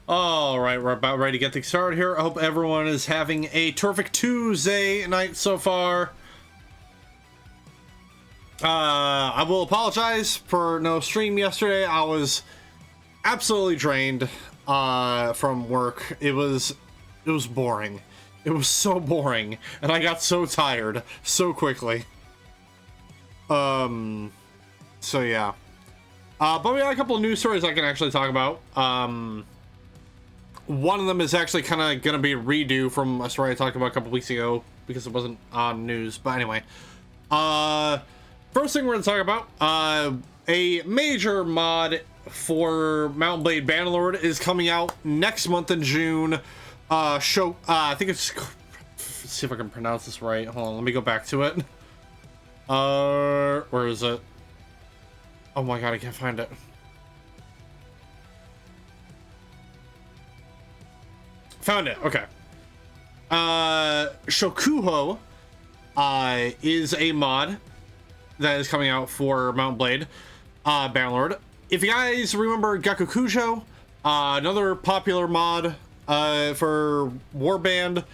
All right, we're about ready to get things started here. I hope everyone is having a terrific Tuesday night so far. I will apologize for no stream yesterday. I was absolutely drained from work. It was boring. It was so boring, and I got so tired so quickly. So yeah. But we got a couple of news stories I can actually talk about. One of them is actually kind of going to be a redo from a story I talked about a couple weeks ago because it wasn't on news. But anyway, first thing we're going to talk about, a major mod for Mount & Blade Bannerlord is coming out next month in June. I think it's, let's see if I can pronounce this right. Hold on, let me go back to it. Where is it? Oh my god, I can't find it. Found it, okay. Shokuho is a mod that is coming out for Mount & Blade Bannerlord. If you guys remember Gakukujo, another popular mod for Warband,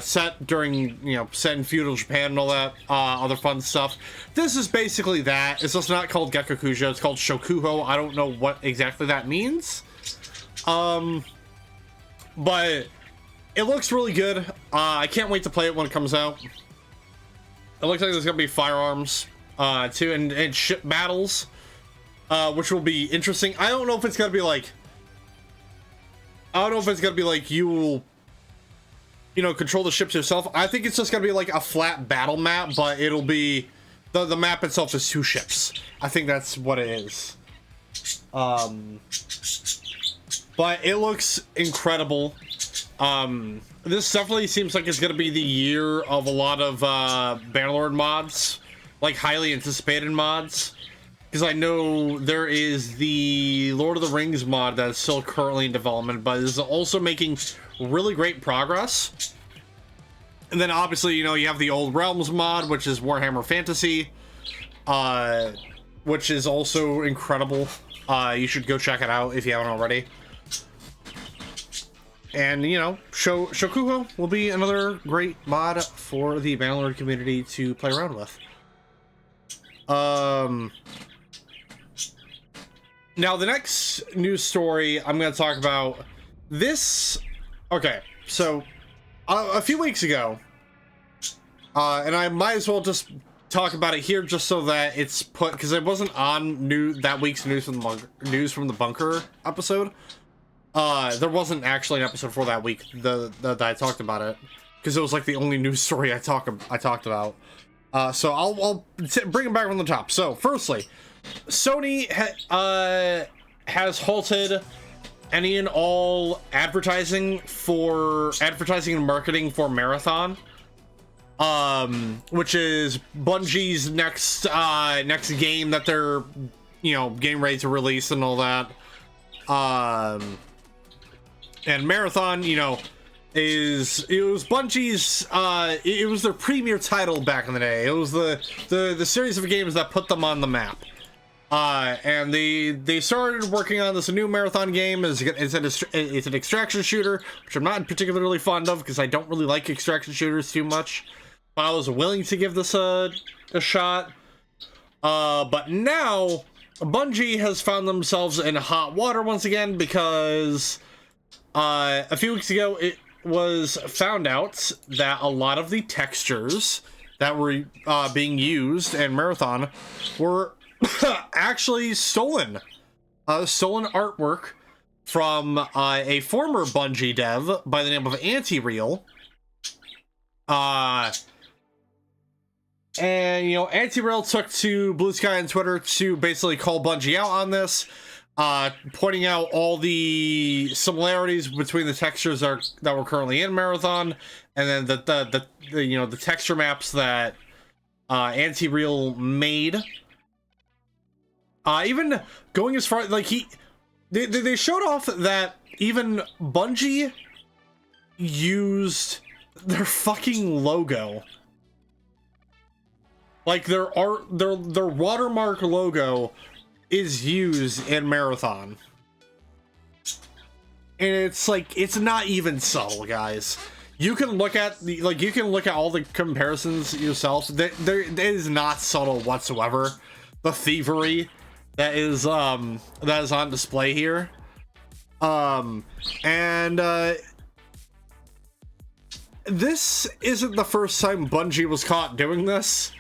set in feudal Japan and all that other fun stuff. This is basically that. It's just not called Gakukujo, it's called Shokuho. I don't know what exactly that means. But it looks really good. I can't wait to play it when it comes out. It looks like there's gonna be firearms too, and ship battles, which will be interesting. I don't know if it's gonna be like, you will, control the ships yourself. I think it's just gonna be like a flat battle map, but it'll be the map itself is 2 ships. I think that's what it is. But it looks incredible. This definitely seems like it's gonna be the year of a lot of Bannerlord mods, like highly anticipated mods. Because I know there is the Lord of the Rings mod that is still currently in development, but is also making really great progress. And then obviously, you have the Old Realms mod, which is Warhammer Fantasy, which is also incredible. You should go check it out if you haven't already. And, Shokuho will be another great mod for the Bannerlord community to play around with. Now, the next news story I'm going to talk about this. Okay, so a few weeks ago, and I might as well just talk about it here just so that it's put, because it wasn't on that week's news from the bunker episode. There wasn't actually an episode for that week that I talked about it, because it was like the only news story I talked about. So I'll bring it back from the top. So firstly, Sony has halted any and all advertising and marketing for Marathon, which is Bungie's next game that they're getting ready to release and all that. And Marathon, it was Bungie's, it was their premier title back in the day. It was the series of games that put them on the map. And they started working on this new Marathon game. It's an extraction shooter, which I'm not particularly fond of because I don't really like extraction shooters too much. But I was willing to give this a shot. But now Bungie has found themselves in hot water once again because a few weeks ago it was found out that a lot of the textures that were being used in Marathon were actually stolen artwork from a former Bungie dev by the name of Anti-Real. And Anti-Real took to Blue Sky on Twitter to basically call Bungie out on this, pointing out all the similarities between the textures that were currently in Marathon, and then the texture maps that Anti-Real made. Even going as far like they showed off that even Bungie used their fucking logo. Like their watermark logo is used in Marathon. And it's like, it's not even subtle, guys. You can look at the, like, you can look at all the comparisons yourself. There is not subtle whatsoever. The thievery that is on display here. This isn't the first time Bungie was caught doing this.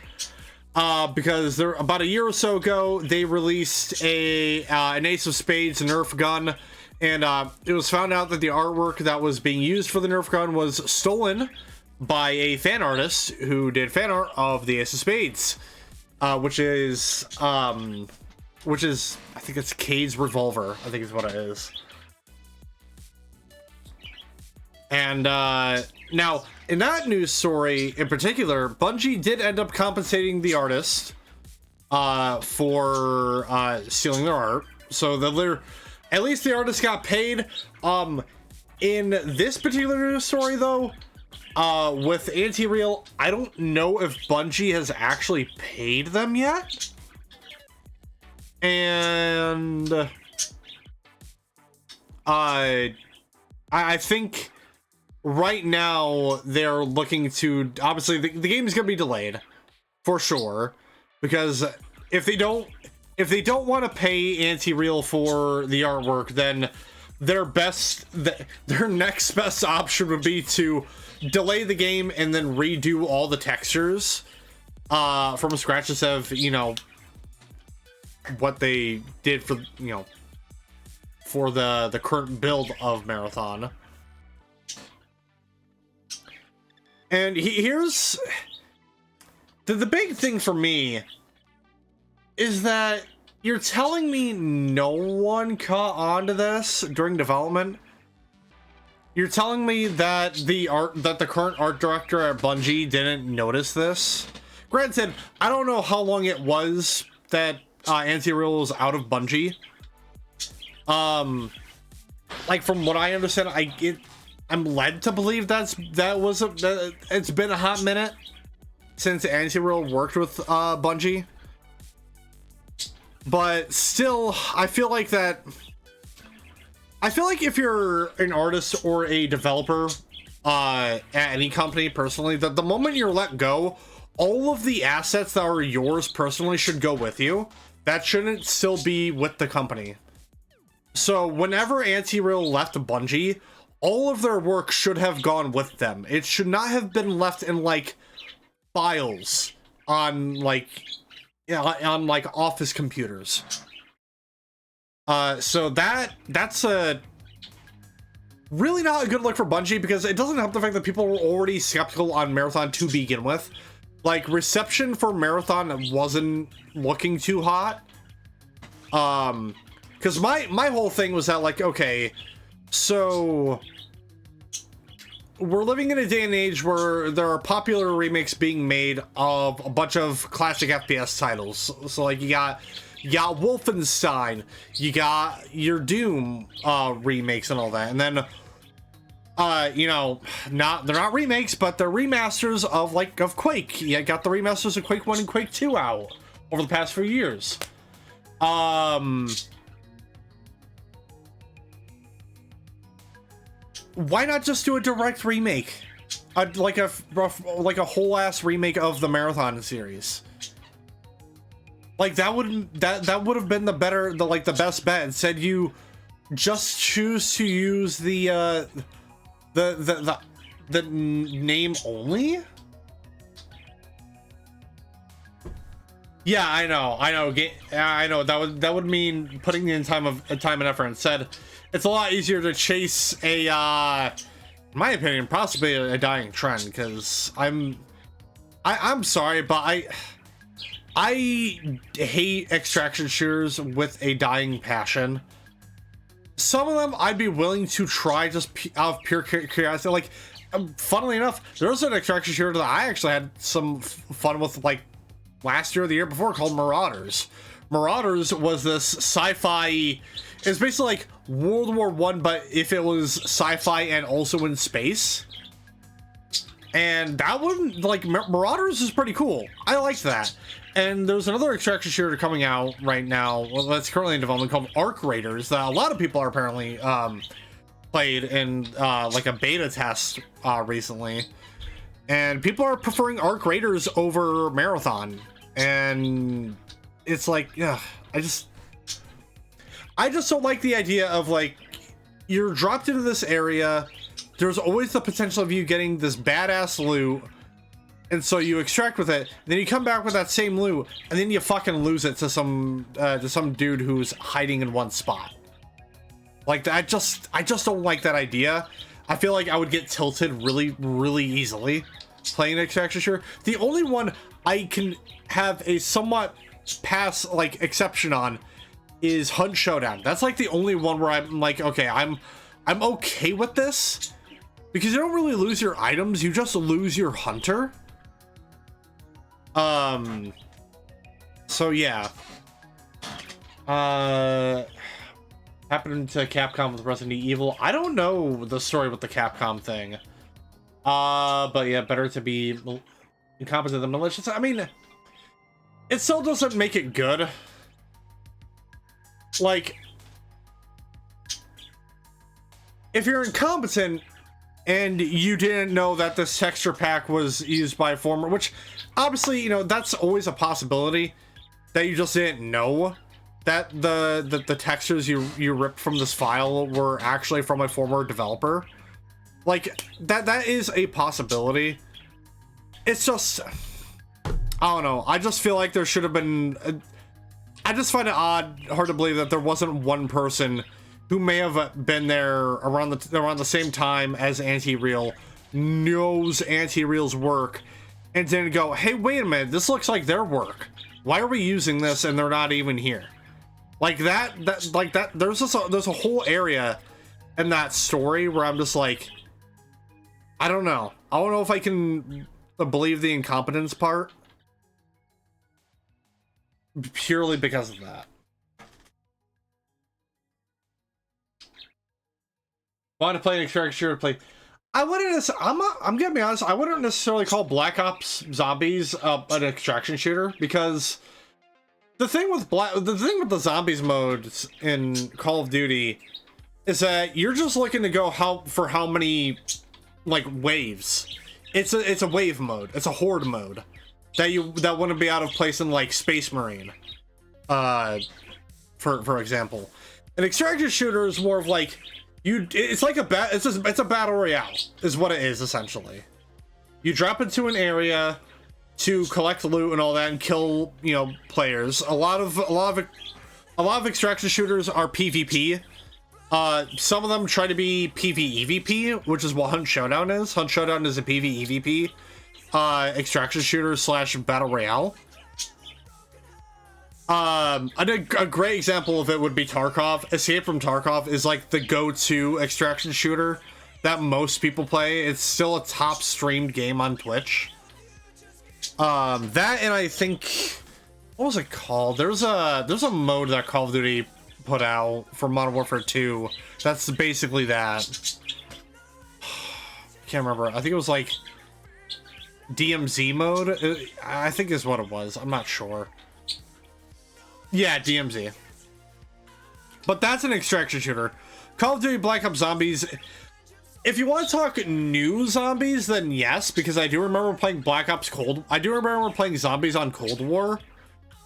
Because about a year or so ago, they released an Ace of Spades Nerf gun, and it was found out that the artwork that was being used for the Nerf gun was stolen by a fan artist who did fan art of the Ace of Spades, which is I think it's Cade's revolver, I think is what it is. And now, in that news story in particular, Bungie did end up compensating the artist for stealing their art. So at least the artist got paid. In this particular news story, though, with Anti-Real, I don't know if Bungie has actually paid them yet. And I think right now they're looking to, obviously the game is going to be delayed for sure, because if they don't want to pay Anti-Real for the artwork, then their next best option would be to delay the game and then redo all the textures from scratch instead of, you know, what they did for, you know, for the current build of Marathon. And here's the big thing for me is that you're telling me no one caught on to this during development. You're telling me that the current art director at Bungie didn't notice this. Granted, I don't know how long it was that Anti-Real was out of Bungie. Like from what I understand, I'm led to believe it's been a hot minute since Anti-Real worked with Bungie. But still, I feel like if you're an artist or a developer at any company personally, that the moment you're let go, all of the assets that are yours personally should go with you. That shouldn't still be with the company. So whenever Anti-Real left Bungie, all of their work should have gone with them. It should not have been left in like files on like office computers. So that's a really not a good look for Bungie, because it doesn't help the fact that people were already skeptical on Marathon to begin with. Like, reception for Marathon wasn't looking too hot. Because my whole thing was that, like, okay, so we're living in a day and age where there are popular remakes being made of a bunch of classic FPS titles. So like you got Wolfenstein, you got your Doom remakes and all that, and then you know, they're not remakes, but they're remasters of Quake. You got the remasters of Quake 1 and Quake 2 out over the past few years. Why not just do a direct remake? Like a whole ass remake of the Marathon series. Like that would have been the best bet. Instead, you just choose to use the name only. Yeah, I know. I know that would mean putting in time and effort. Instead, it's a lot easier to chase in my opinion, possibly a dying trend. Because I'm sorry, but I hate extraction shooters with a dying passion. Some of them I'd be willing to try just out of pure curiosity. Like, funnily enough, there was an extraction shooter that I actually had some fun with, like, last year or the year before, called Marauders. Marauders was this sci-fi, it's basically like World War I, but if it was sci-fi and also in space. And that one, like, Marauders is pretty cool. I liked that. And there's another extraction shooter coming out right now, well, that's currently in development, called Arc Raiders, that a lot of people are apparently played in like a beta test recently, and people are preferring Arc Raiders over Marathon, and it's like, yeah, I just don't like the idea of like you're dropped into this area. There's always the potential of you getting this badass loot, and so you extract with it, then you come back with that same loot, and then you fucking lose it to some dude who's hiding in one spot. Like, I just don't like that idea. I feel like I would get tilted really easily playing an extraction shooter. The only one I can have a somewhat exception on is Hunt Showdown. That's like the only one where I'm like, okay, I'm okay with this, because you don't really lose your items, you just lose your hunter. So yeah. Happened to Capcom with Resident Evil. I don't know the story with the Capcom thing. But yeah, better to be incompetent than malicious. I mean, it still doesn't make it good. Like, if you're incompetent and you didn't know that this texture pack was used by a former, which obviously, you know, that's always a possibility, that you just didn't know that the textures you ripped from this file were actually from a former developer. Like, that is a possibility. It's just, I don't know, I just feel like there should have been I just find it hard to believe that there wasn't one person who may have been there around the same time as Anti-Real, knows Anti-Real's work, and didn't go, hey, wait a minute, this looks like their work. Why are we using this and they're not even here? Like that there's a whole area in that story where I'm just like, I don't know if I can believe the incompetence part purely because of that. Want to play an extraction shooter? Play. I wouldn't. I'm gonna be honest. I wouldn't necessarily call Black Ops Zombies an extraction shooter, because the thing with the zombies modes in Call of Duty is that you're just looking to go for how many like waves. It's a wave mode. It's a horde mode that wouldn't be out of place in like Space Marine, for example. An extraction shooter is more of like it's like it's a battle royale is what it is essentially. You drop into an area to collect loot and all that and kill, you know, players. A lot of extraction shooters are PvP. Some of them try to be PvEvP, which is what Hunt Showdown is. Hunt Showdown is a PvEvP extraction shooter / battle royale. A great example of it would be Tarkov. Escape from Tarkov is like the go-to extraction shooter that most people play. It's still a top streamed game on Twitch. That, and I think, what was it called? There's a mode that Call of Duty put out for Modern Warfare 2 that's basically that. Can't remember. I think it was like DMZ mode. I think is what it was. I'm not sure. Yeah, DMZ. But that's an extraction shooter. Call of Duty Black Ops Zombies. If you want to talk new zombies, then yes, because I do remember playing I do remember playing zombies on Cold War,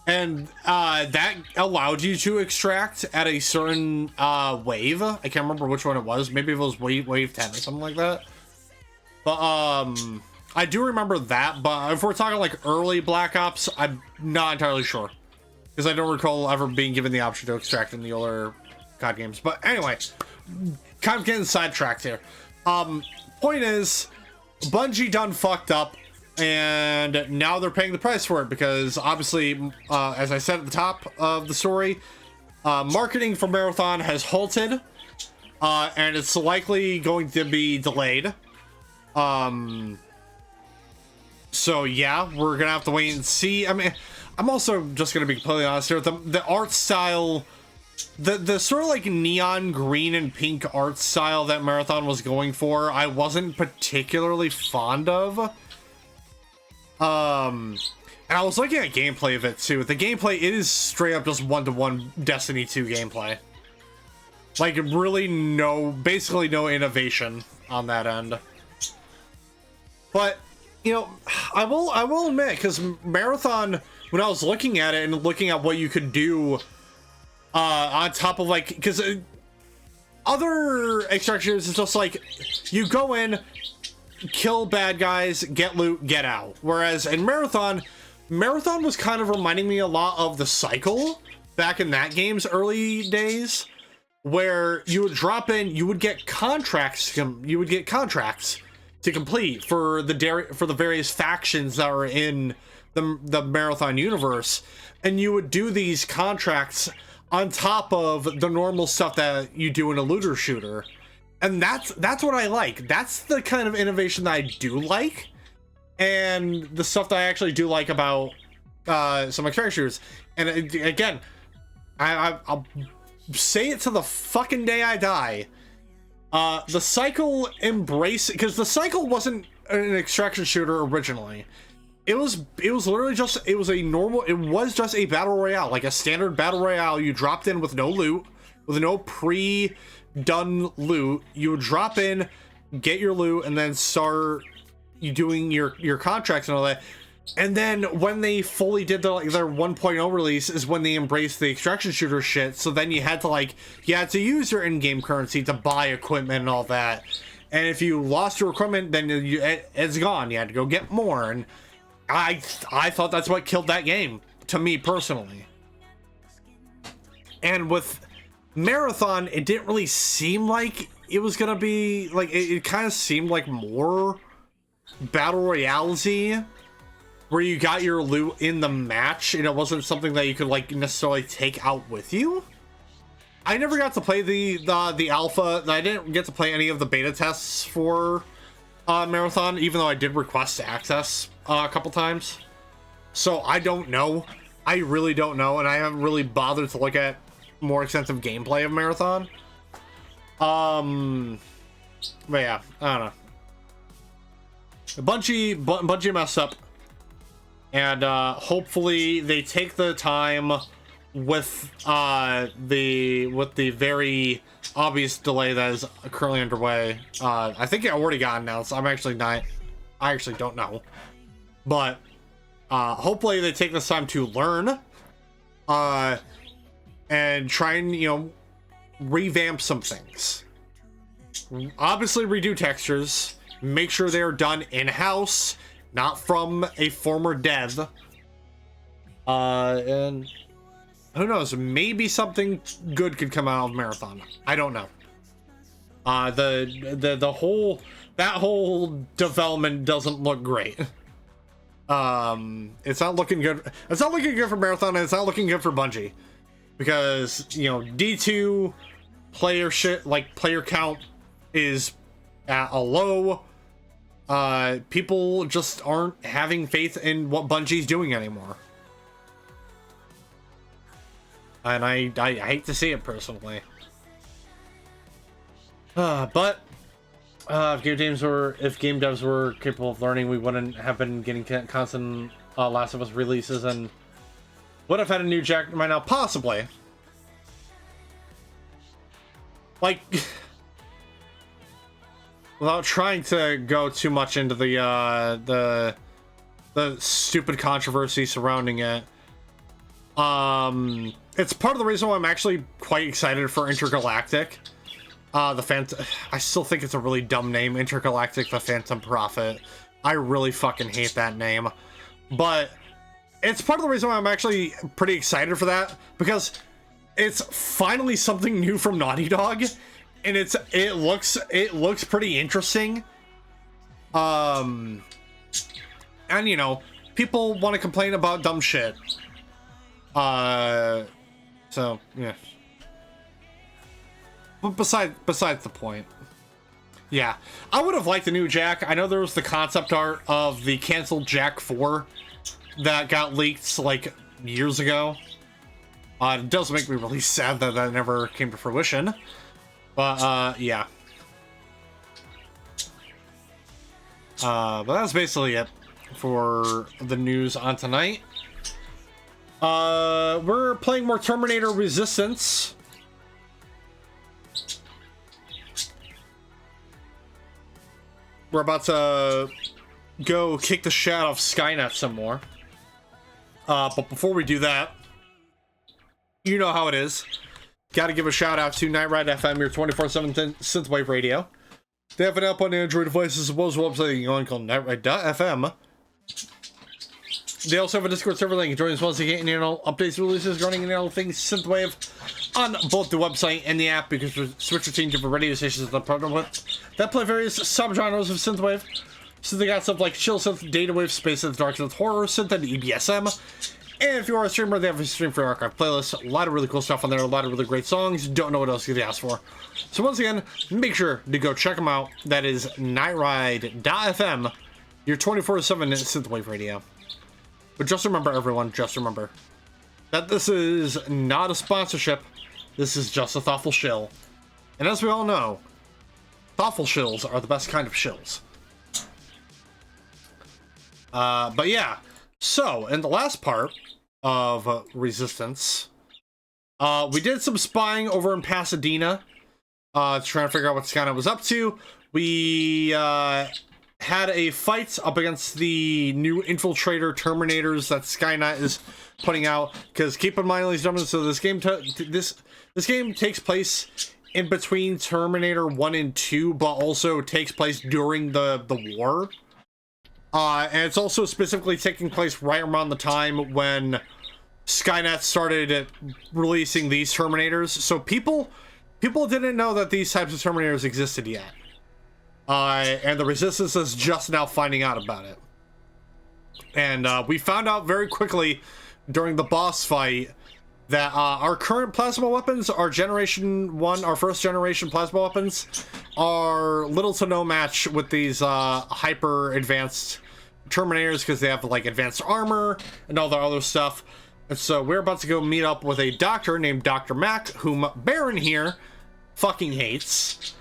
and that allowed you to extract at a certain wave. I can't remember which one it was. Maybe it was wave 10 or something like that. But I do remember that. But if we're talking like early Black Ops, I'm not entirely sure, because I don't recall ever being given the option to extract in the older COD games. But anyway, kind of getting sidetracked here. Point is, Bungie done fucked up, and now they're paying the price for it, because obviously, as I said at the top of the story, marketing for Marathon has halted, and it's likely going to be delayed. So yeah, we're gonna have to wait and see. I mean, I'm also just gonna be completely honest here. The art style, the sort of like neon green and pink art style that Marathon was going for, I wasn't particularly fond of. And I was looking at gameplay of it too. The gameplay, it is straight up just 1-to-1 Destiny 2 gameplay. Like, really basically no innovation on that end. But, you know, I will admit, because Marathon, when I was looking at it and looking at what you could do on top of, like, because other extractions is just like, you go in, kill bad guys, get loot, get out. Whereas in Marathon was kind of reminding me a lot of the Cycle back in that game's early days, where you would drop in, you would get contracts to complete for the various factions that are in the Marathon universe, and you would do these contracts on top of the normal stuff that you do in a looter shooter. And that's what I like. That's the kind of innovation that I do like, and the stuff that I actually do like about some extraction shooters. And again, I'll say it to the fucking day I die. The Cycle embrace, because the Cycle wasn't an extraction shooter originally. It was literally just, it was just a battle royale, like a standard battle royale. You dropped in with no loot, with no pre-done loot. You would drop in, get your loot, and then start you doing your contracts and all that. And then when they fully did their 1.0 release is when they embraced the extraction shooter shit. So then you had to use your in-game currency to buy equipment and all that. And if you lost your equipment, then it's gone. You had to go get more. And I thought that's what killed that game, to me personally. And with Marathon, it didn't really seem like it was gonna be like, it kind of seemed like more battle royale-y, where you got your loot in the match and it wasn't something that you could like necessarily take out with you. I never got to play the alpha. I didn't get to play any of the beta tests for Marathon, even though I did request access a couple times. So I don't know. I really don't know, and I haven't really bothered to look at more extensive gameplay of Marathon. But yeah, I don't know. Bungie messed up. And hopefully they take the time with the very obvious delay that is currently underway. I think it already got announced. I actually don't know. But hopefully they take this time to learn and try and, you know, revamp some things. Obviously redo textures, make sure they're done in-house, not from a former dev. And who knows, maybe something good could come out of Marathon. I don't know. That whole development doesn't look great. It's not looking good. It's not looking good for Marathon, and it's not looking good for Bungie, because, you know, D2 player count is at a low. People just aren't having faith in what Bungie's doing anymore. And I hate to see it personally. But if game devs were capable of learning, we wouldn't have been getting constant Last of Us releases, and would have had a new Jack by now, possibly. Like, without trying to go too much into the stupid controversy surrounding it, it's part of the reason why I'm actually quite excited for Intergalactic. I still think it's a really dumb name, Intergalactic: The Phantom Prophet. I really fucking hate that name, but it's part of the reason why I'm actually pretty excited for that, because it's finally something new from Naughty Dog. And it looks pretty interesting. And, you know, people want to complain about dumb shit. So yeah. But besides the point. Yeah, I would have liked the new Jack. I know there was the concept art of the canceled Jack 4 that got leaked like years ago. It does make me really sad that that never came to fruition. But, yeah. But that's basically it for the news on tonight. We're playing more Terminator Resistance. we're about to go kick the shit out of Skynet some more. But before we do that, you know how it is. Gotta give a shout out to Night Ride FM, your 24/7 synthwave radio. They have an app on Android devices as well as a website you can go on called nightride.fm. They also have a Discord server link. Join as well as they get internal updates, releases regarding internal things synthwave on both the website and the app, because we're switching different radio stations that partner with that play various subgenres of synthwave. So they got stuff like chill synth, data wave, space synth, dark synth, horror synth, and EBSM. And if you are a streamer, they have a stream for archive playlist. A lot of really cool stuff on there, a lot of really great songs. Don't know what else you could ask for. So once again, make sure to go check them out. That is nightride.fm, your 24/7 synthwave radio. But just remember, everyone, just remember that this is not a sponsorship. This is just a thoughtful shill. And as we all know, thoughtful shills are the best kind of shills. But yeah, so in the last part of Resistance, we did some spying over in Pasadena, trying to figure out what Skynet was up to. We had a fight up against the new infiltrator Terminators that Skynet is putting out. Because keep in mind, ladies and gentlemen, so this game this game takes place in between Terminator 1 and 2, but also takes place during the war. And it's also specifically taking place right around the time when Skynet started releasing these Terminators. So people didn't know that these types of Terminators existed yet. And the Resistance is just now finding out about it. And we found out very quickly during the boss fight that our current plasma weapons, our Generation 1, our first generation plasma weapons, are little to no match with these hyper advanced Terminators, because they have like advanced armor and all the other stuff. And so we're about to go meet up with a doctor named Dr. Mack, whom Baron here fucking hates.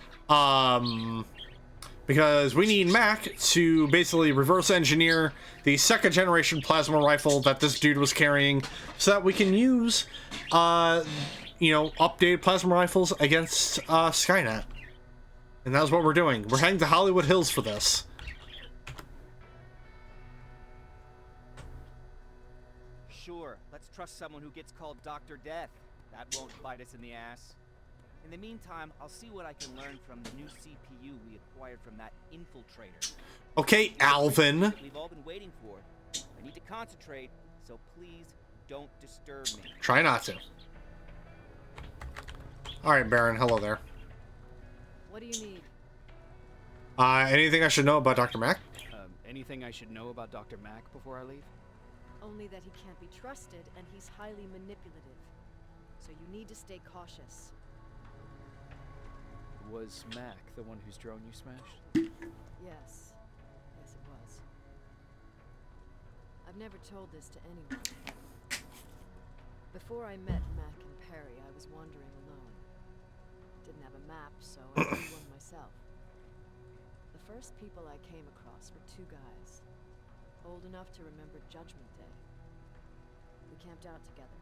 Because we need Mack to basically reverse engineer the second generation plasma rifle that this dude was carrying, so that we can use, you know, updated plasma rifles against Skynet. And that's what we're doing. We're heading to Hollywood Hills for this. Sure, let's trust someone who gets called Dr. Death. That won't bite us in the ass. In the meantime, I'll see what I can learn from the new CPU we acquired from that infiltrator. Okay, Alvin. We've all been waiting for. I need to concentrate, so please don't disturb me. Try not to. Alright, Baron, hello there. What do you need? Anything I should know about Dr. Mack? Anything I should know about Dr. Mack before I leave? Only that he can't be trusted and he's highly manipulative. So you need to stay cautious. Was Mack the one whose drone you smashed? Yes. Yes, it was. I've never told this to anyone, but before I met Mack and Perry, I was wandering alone. Didn't have a map, so I made one myself. The first people I came across were two guys, old enough to remember Judgment Day. We camped out together.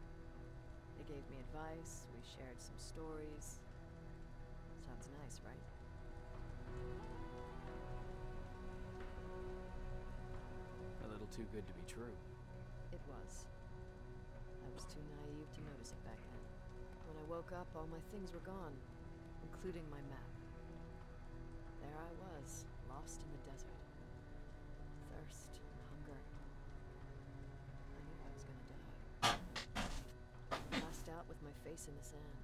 They gave me advice, we shared some stories. Sounds nice, right? A little too good to be true. It was. I was too naive to notice it back then. When I woke up, all my things were gone, including my map. There I was, lost in the desert. Thirst and hunger. I knew I was gonna die. Passed out with my face in the sand.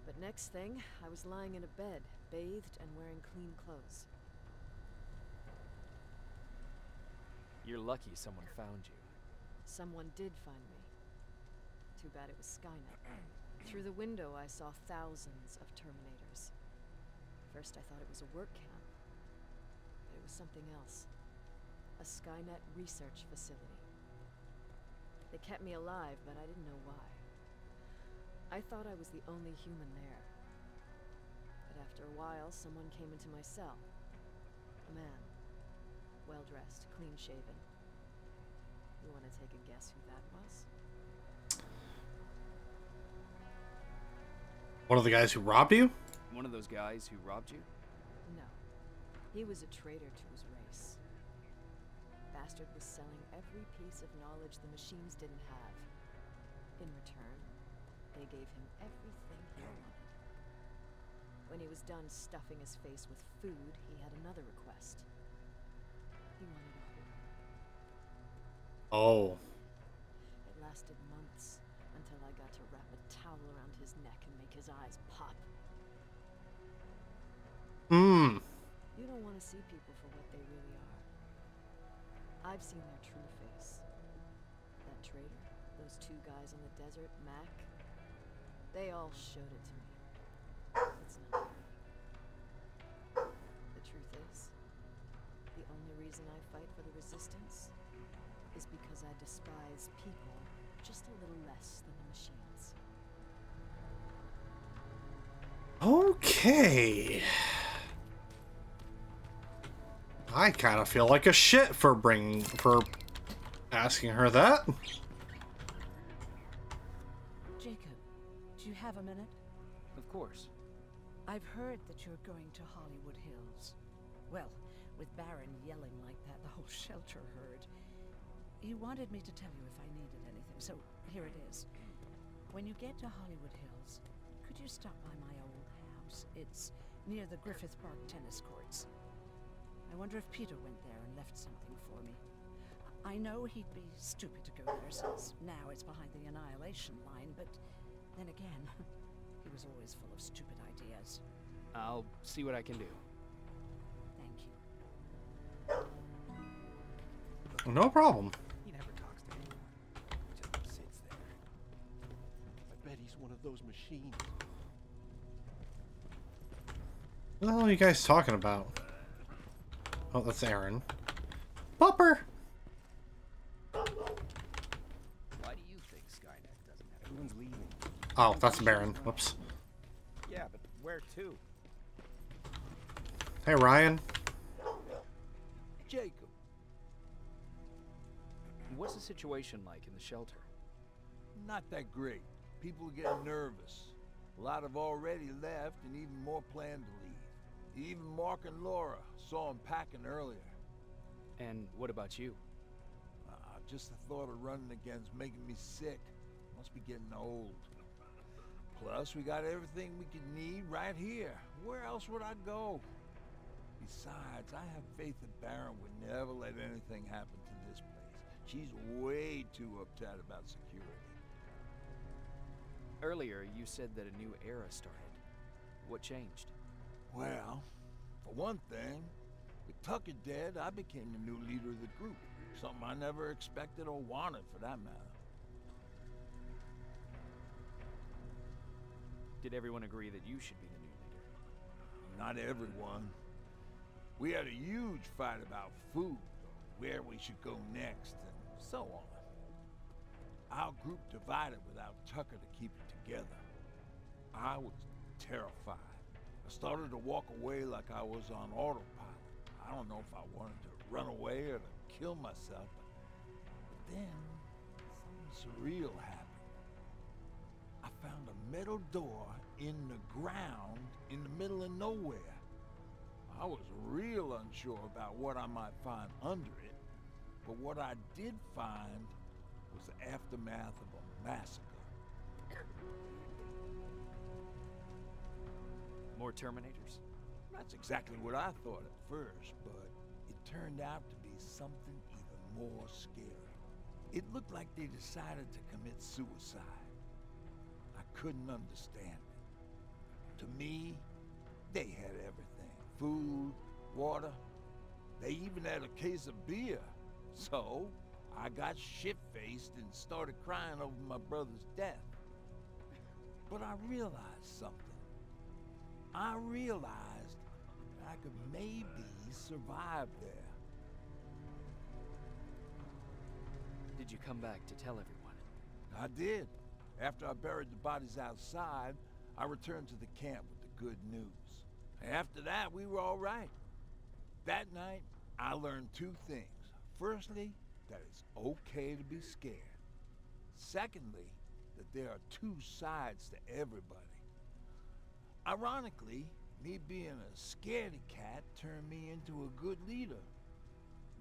But next thing, I was lying in a bed, bathed and wearing clean clothes. You're lucky someone found you. Someone did find me. Too bad it was Skynet. Through the window, I saw thousands of Terminators. First, I thought it was a work camp, but it was something else. A Skynet research facility. They kept me alive, but I didn't know why. I thought I was the only human there. But after a while, someone came into my cell. A man. Well-dressed, clean-shaven. You want to take a guess who that was? One of the guys who robbed you? One of those guys who robbed you? No. He was a traitor to his race. Bastard was selling every piece of knowledge the machines didn't have. In return, they gave him everything he wanted. When he was done stuffing his face with food, he had another request. He wanted a home. Oh. It lasted months until I got to wrap a towel around his neck and make his eyes pop. Hmm. You don't want to see people for what they really are. I've seen their true face. That traitor, those two guys in the desert, Mack, they all showed it to me. It's not fair. The truth is, the only reason I fight for the Resistance is because I despise people just a little less than the machines. Okay. I kind of feel like a shit for asking her that. Jacob, do you have a minute? Of course. I've heard that you're going to Hollywood Hills. Well, with Baron yelling like that, the whole shelter heard. He wanted me to tell you if I needed anything, so here it is. When you get to Hollywood Hills, could you stop by my old house? It's near the Griffith Park tennis courts. I wonder if Peter went there and left something for me. I know he'd be stupid to go there since now it's behind the Annihilation line, but then again, he was always full of stupid ideas. I'll see what I can do. Thank you. No problem. He never talks to anyone. Just sits there. I bet he's one of those machines. What the hell are you guys talking about? Oh, that's Aaron. Bupper! Why do you think Skynet doesn't have Everyone's leaving. Oh, that's Baron. Whoops. Yeah, but where to? Hey, Ryan. Jacob. What's the situation like in the shelter? Not that great. People are getting nervous. A lot have already left, and even more plan to leave. Even Mark and Laura saw him packing earlier. And what about you? Just the thought of running again's making me sick. Must be getting old. Plus, we got everything we could need right here. Where else would I go? Besides, I have faith that Baron would never let anything happen to this place. She's way too uptight about security. Earlier, you said that a new era started. What changed? Well, for one thing, with Tucker dead, I became the new leader of the group. Something I never expected or wanted, for that matter. Did everyone agree that you should be the new leader? Not everyone. We had a huge fight about food, where we should go next, and so on. Our group divided without Tucker to keep it together. I was terrified. I started to walk away like I was on autopilot. I don't know if I wanted to run away or to kill myself, but then something surreal happened. I found a metal door in the ground in the middle of nowhere. I was real unsure about what I might find under it, but what I did find was the aftermath of a massacre. More Terminators? That's exactly what I thought at first, but it turned out to be something even more scary. It looked like they decided to commit suicide. I couldn't understand it. To me, they had everything. Food, water. They even had a case of beer. So, I got shit-faced and started crying over my brother's death. But I realized something. I realized I could maybe survive there. Did you come back to tell everyone? I did. After I buried the bodies outside, I returned to the camp with the good news. After that, we were all right. That night, I learned two things. Firstly, that it's okay to be scared. Secondly, that there are two sides to everybody. Ironically, Me being a scaredy cat turned me into a good leader.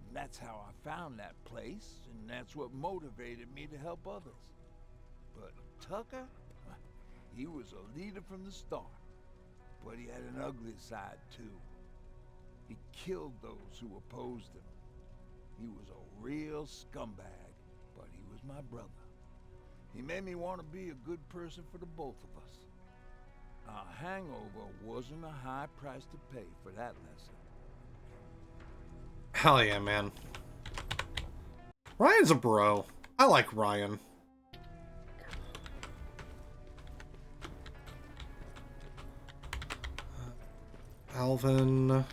And that's how I found that place, and that's what motivated me to help others. But Tucker, he was a leader from the start. But he had an ugly side, too. He killed those who opposed him. He was a real scumbag, but he was my brother. He made me want to be a good person for the both of us. A hangover wasn't a high price to pay for that lesson. Hell yeah, man. Ryan's a bro. I like Ryan. Alvin.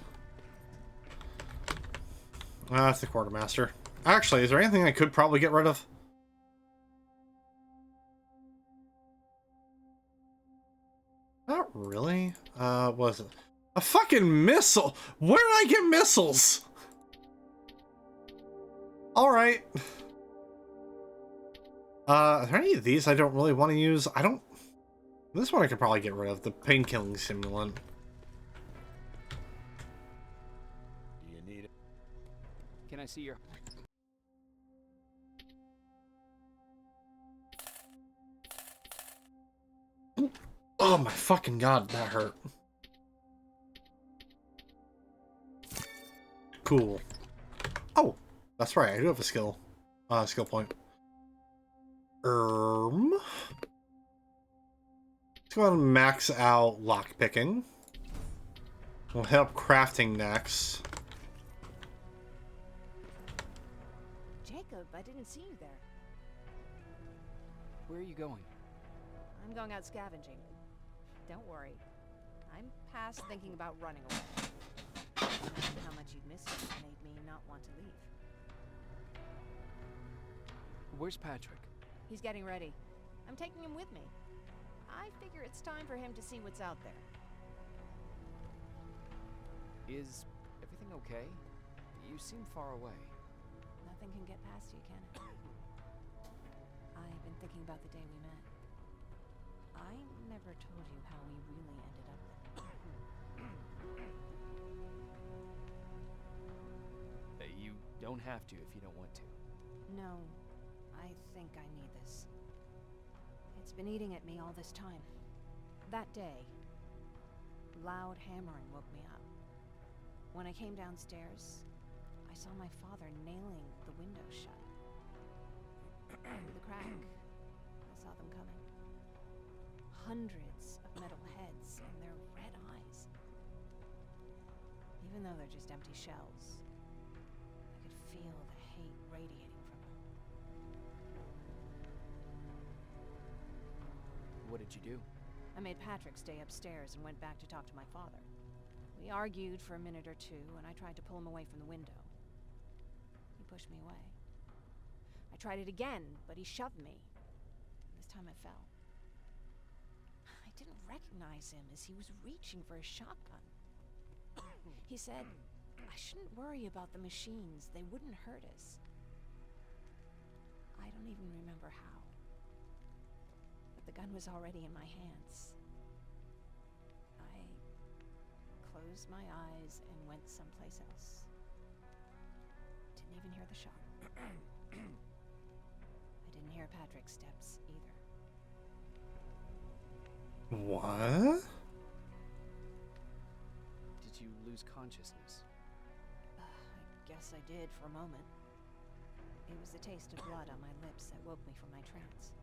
That's the quartermaster. Actually, is there anything I could probably get rid of? Not really. What was it? A fucking missile! Where did I get missiles? Alright. Are there any of these I don't really want to use? I don't... This one I could probably get rid of. The pain-killing simulant. Do you need it? Can I see your... Oh my fucking god, that hurt. Cool. Oh, that's right, I do have a skill point. Let's go ahead and max out lockpicking. We'll hit up crafting next. Jacob, I didn't see you there. Where are you going? I'm going out scavenging. Don't worry. I'm past thinking about running away. Imagine how much you'd miss it made me not want to leave. Where's Patrick? He's getting ready. I'm taking him with me. I figure it's time for him to see what's out there. Is everything okay? You seem far away. Nothing can get past you, can it? I've been thinking about the day we met. I never told you how we really ended up there. You don't have to if you don't want to. No, I think I need this. It's been eating at me all this time. That day, loud hammering woke me up. When I came downstairs, I saw my father nailing the window shut. Through the crack, I saw them coming. Hundreds of metal heads and their red eyes. Even though they're just empty shells, I could feel the hate radiating from them. What did you do? I made Patrick stay upstairs and went back to talk to my father. We argued for a minute or two, and I tried to pull him away from the window. He pushed me away. I tried it again, but he shoved me. This time I fell. I didn't recognize him as he was reaching for his shotgun. He said, I shouldn't worry about the machines. They wouldn't hurt us. I don't even remember how. But the gun was already in my hands. I closed my eyes and went someplace else. Didn't even hear the shot. I didn't hear Patrick's steps either. What? Did you lose consciousness? I guess I did for a moment. It was the taste of blood on my lips that woke me from my trance.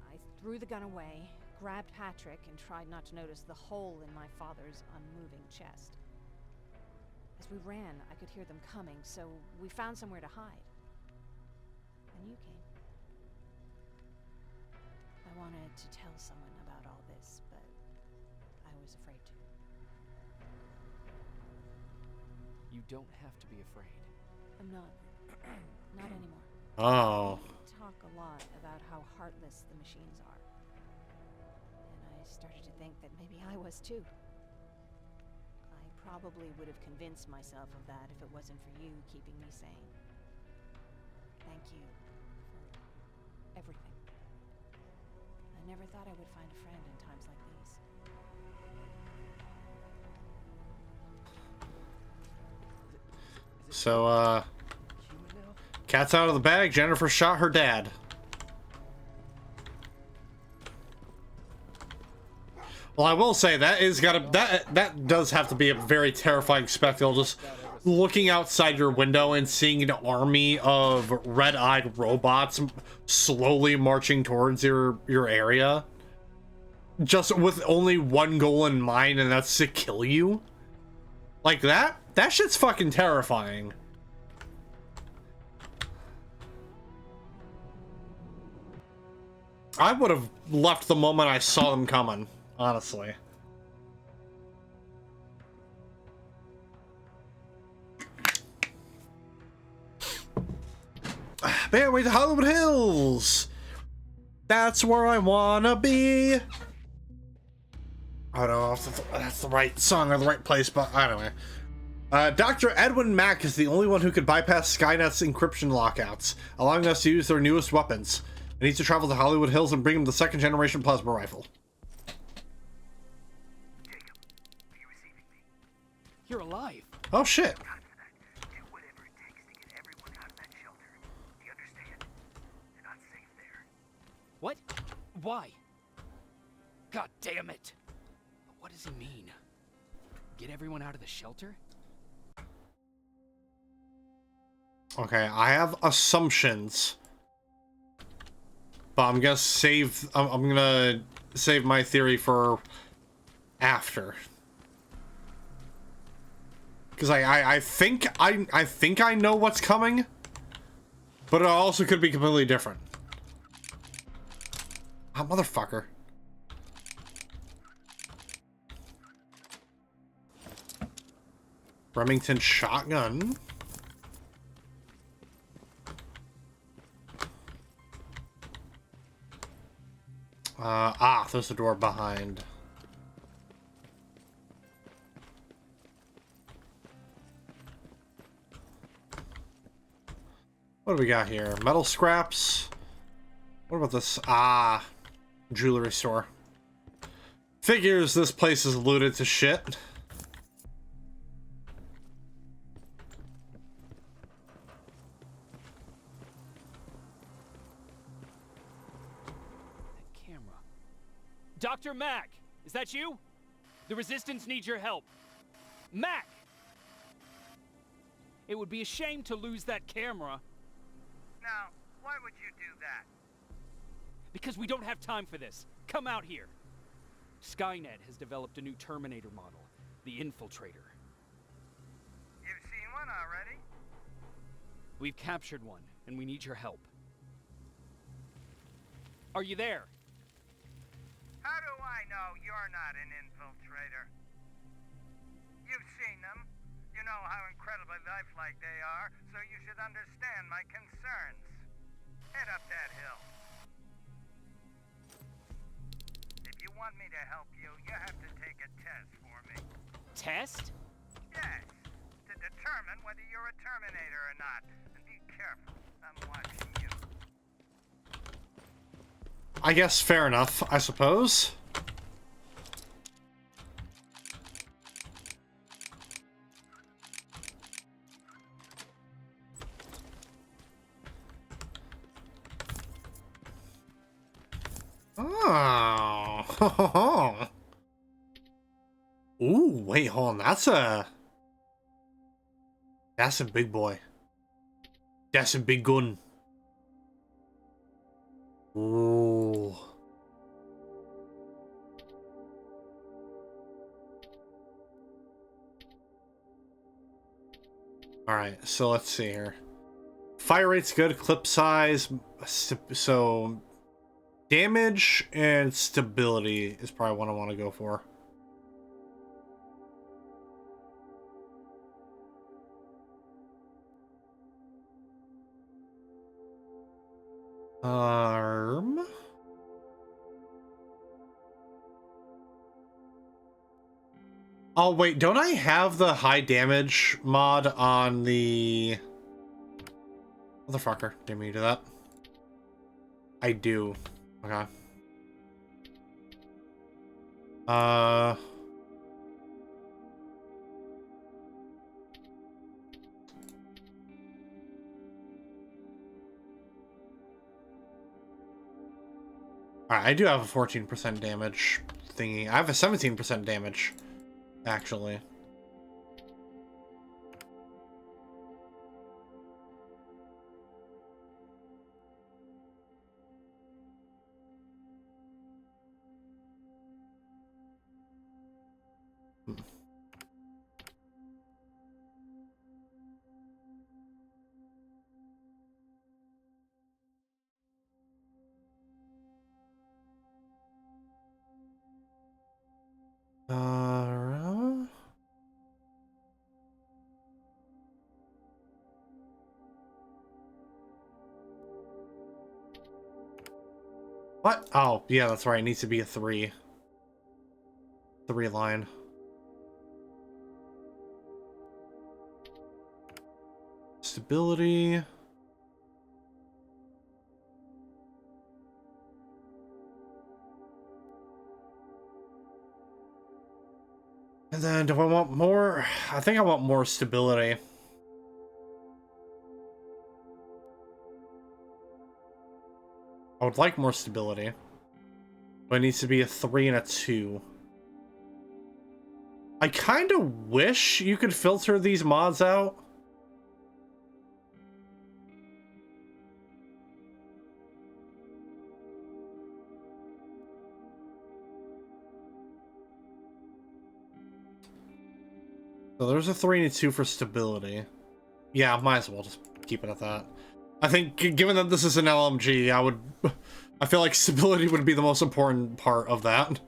I threw the gun away, grabbed Patrick, and tried not to notice the hole in my father's unmoving chest. As we ran, I could hear them coming, so we found somewhere to hide. And you came. I wanted to tell someone about all this, but I was afraid to. You don't have to be afraid. I'm not. Not anymore. Oh. We talk a lot about how heartless the machines are. And I started to think that maybe I was too. I probably would have convinced myself of that if it wasn't for you keeping me sane. Thank you for everything. I never thought I would find a friend in times like these. So, cat's out of the bag. Jennifer shot her dad. Well, I will say that does have to be a very terrifying spectacle, just looking outside your window and seeing an army of red-eyed robots slowly marching towards your area, just with only one goal in mind, and that's to kill you. Like that shit's fucking terrifying. I would have left the moment I saw them coming, honestly. Man, wait to Hollywood Hills! That's where I wanna be! I don't know if that's the right song or the right place, but anyway. Dr. Edwin Mack is the only one who could bypass Skynet's encryption lockouts, allowing us to use their newest weapons. I need to travel to Hollywood Hills and bring him the second-generation plasma rifle. Jacob, are you receiving me? You're alive. Time Oh, shit. for that. Do whatever it takes to get everyone out of that shelter. Do you understand? They're not safe there. What? Why? God damn it. What does he mean? Get everyone out of the shelter? Okay, I have assumptions. But I'm gonna save my theory for after. Because I think I know what's coming, but it also could be completely different. Ah, motherfucker. Remington shotgun. There's a door behind. What do we got here? Metal scraps. What about this? Jewelry store. Figures this place is looted to shit. That camera. Dr. Mack, is that you? The Resistance needs your help. Mack! It would be a shame to lose that camera. Now, why would you do that? Because we don't have time for this. Come out here. Skynet has developed a new Terminator model, the Infiltrator. You've seen one already? We've captured one, and we need your help. Are you there? How do I know you're not an infiltrator? You've seen them. You know how incredibly lifelike they are, so you should understand my concerns. Head up that hill. If you want me to help you, you have to take a test for me. Test? Yes, to determine whether you're a Terminator or not. And be careful, I'm watching you. I guess fair enough, I suppose. Oh. Ooh, wait, hold on. That's a big boy. That's a big gun. Ooh. Alright, so let's see here. Fire rate's good, clip size, so damage and stability is probably what I want to go for. Arm. Oh wait, don't I have the high damage mod on the motherfucker? Didn't mean to do that. I do. Okay. Alright, I do have a 14% damage thingy. I have a 17% damage, actually. What? Oh, yeah, that's right. It needs to be a 3. 3 line. Stability. And then, do I want more? I think I want more stability. I would like more stability. But it needs to be a 3 and a 2. I kind of wish you could filter these mods out. So there's a 3 and a 2 for stability. Yeah, might as well just keep it at that. I think, given that this is an LMG, I feel like stability would be the most important part of that.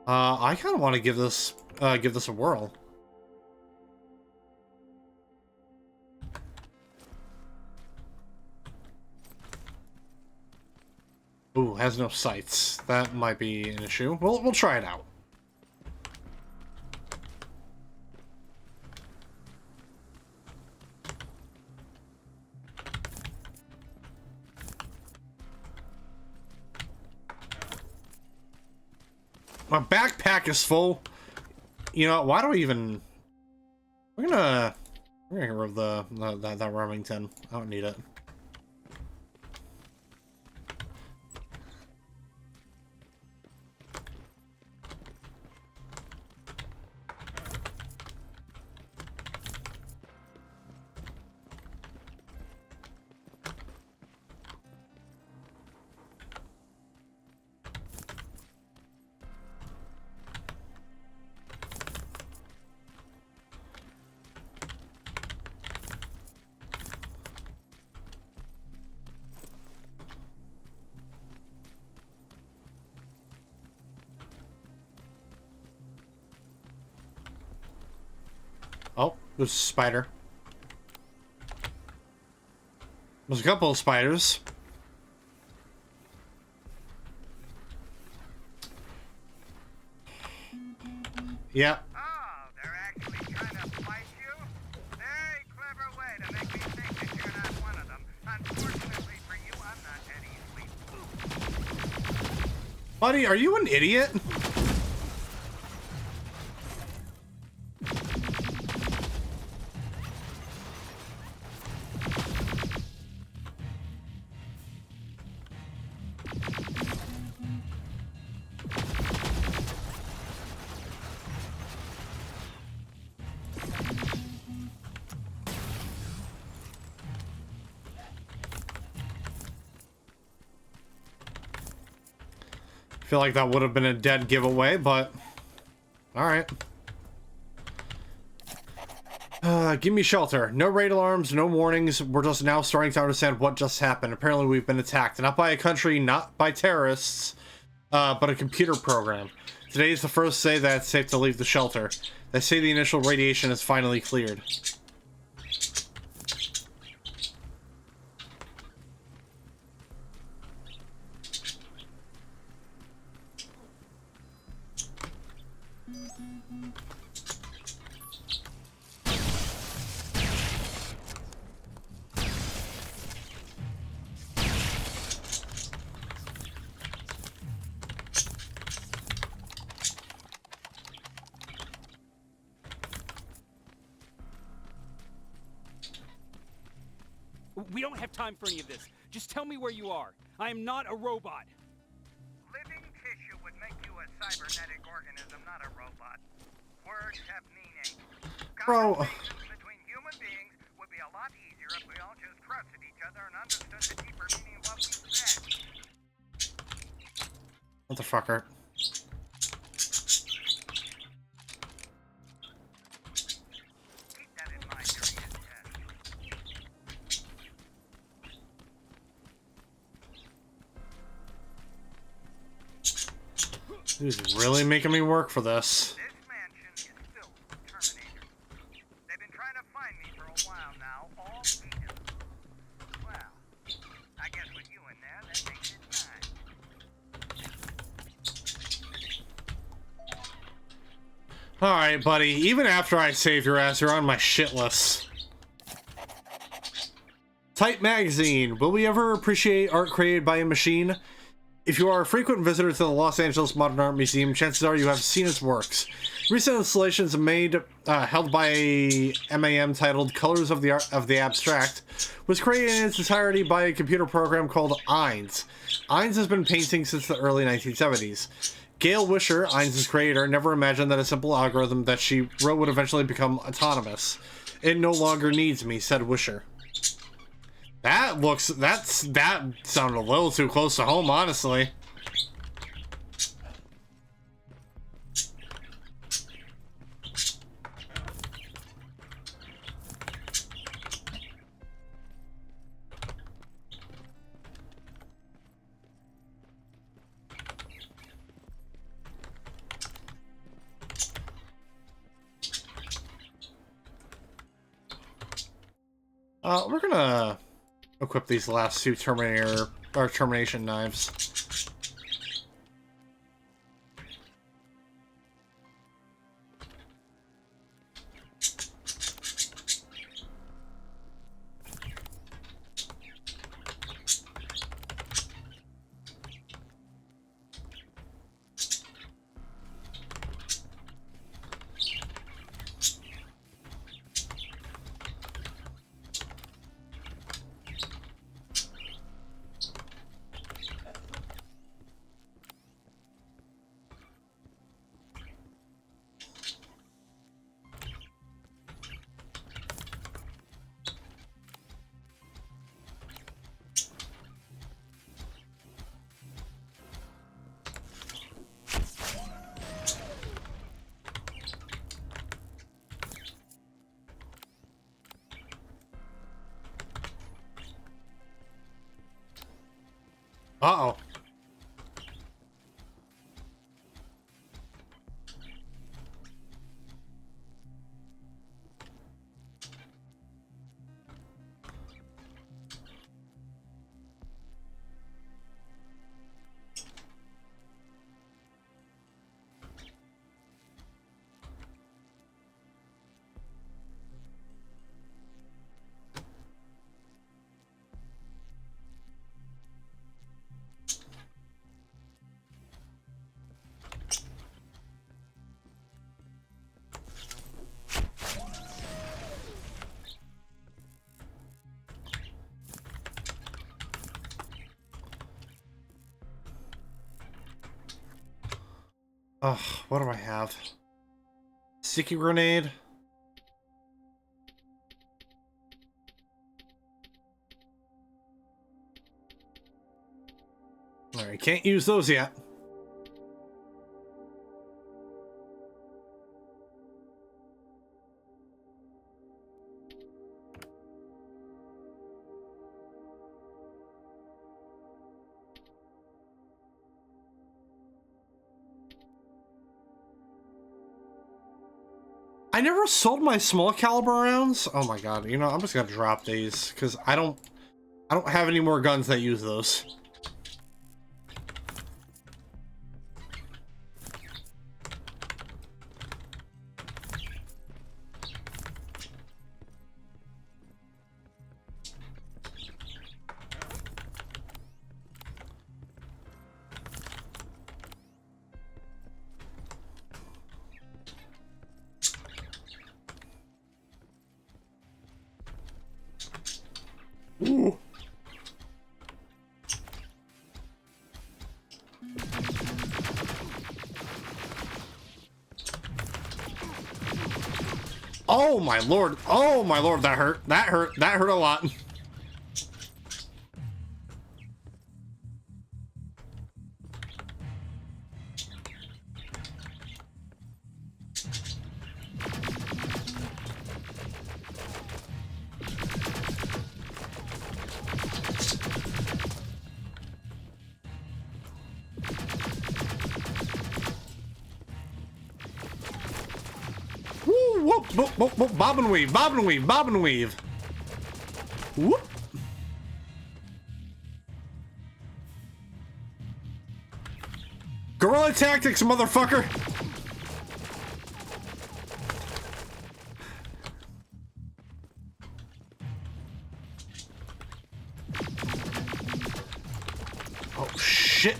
I kind of want to give this a whirl. Ooh, has no sights. That might be an issue. We'll try it out. My backpack is full. You know, why do we even... We're gonna get rid of that Remington. I don't need it. Oh, there's a spider. There's a couple of spiders. Yeah. Oh, they're actually trying to fight you? Very clever way to make me think that you're not one of them. Unfortunately for you, I'm not that easily fooled. Buddy, are you an idiot? I feel like that would have been a dead giveaway, but all right. Give me shelter. No raid alarms, no warnings. We're just now starting to understand what just happened. Apparently we've been attacked, not by a country, not by terrorists, but a computer program. Today is the first day that it's safe to leave the shelter. They say the initial radiation is finally cleared. We don't have time for any of this. Just tell me where you are. I am not a robot. Living tissue would make you a cybernetic organism, not a robot. Words have meaning. Bro. Conversations between human beings would be a lot easier if we all just trusted each other and understood the deeper meaning of what we said. Motherfucker. Keep that in mind during this test. Who's really making me work for this? This mansion is filled with Terminators. They've been trying to find me for a while now, all 8 of them. Well, I guess with you in there, that makes it 9. Alright, buddy. Even after I save your ass, you're on my shit list. Type Magazine. Will we ever appreciate art created by a machine? If you are a frequent visitor to the Los Angeles Modern Art Museum, chances are you have seen its works. Recent installations held by a MAM titled Colors of the Abstract was created in its entirety by a computer program called Eins. Eins has been painting since the early 1970s. Gail Wisher, Eins' creator, never imagined that a simple algorithm that she wrote would eventually become autonomous. It no longer needs me, said Wisher. That sounded a little too close to home, honestly. We're gonna equip these last 2 termination knives. Uh-oh. Ugh, what do I have? Sticky grenade? Alright, can't use those yet. I never sold my small caliber rounds. Oh my god, you know, I'm just gonna drop these because I don't have any more guns that use those. Ooh. Oh my lord. Oh my lord, that hurt. That hurt. That hurt a lot. Woo, whoop, whoop, whoop, whoop, bob and weave, bob and weave, bob and weave. Whoop. Guerrilla tactics, motherfucker. Oh, shit.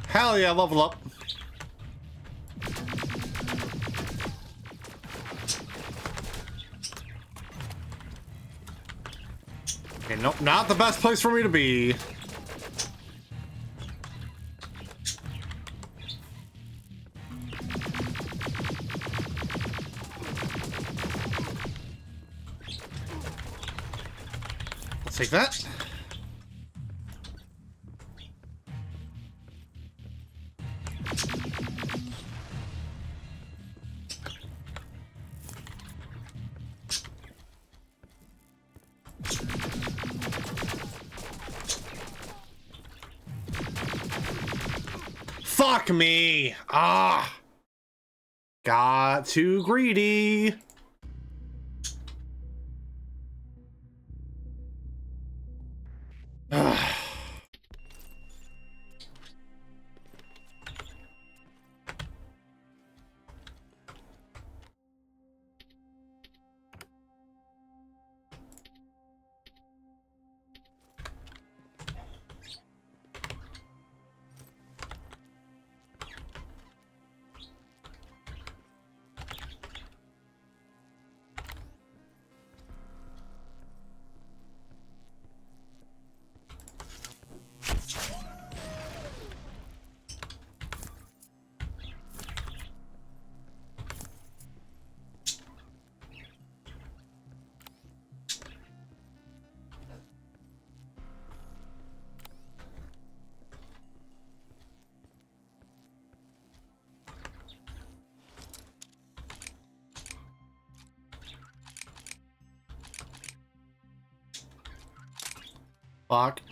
Hell yeah, level up. Okay, nope, not the best place for me to be. Let's take that. Fuck me! Ah! Got too greedy. Fuck.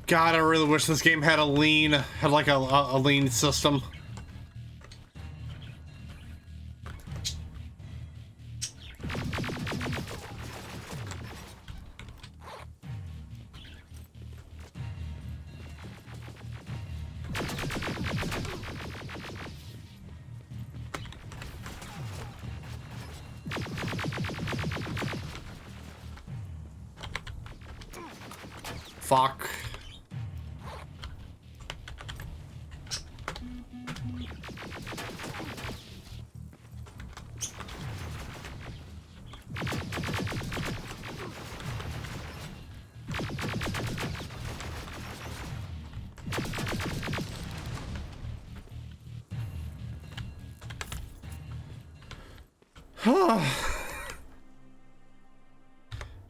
God, I really wish this game had like a lean system. Fuck.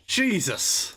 Jesus.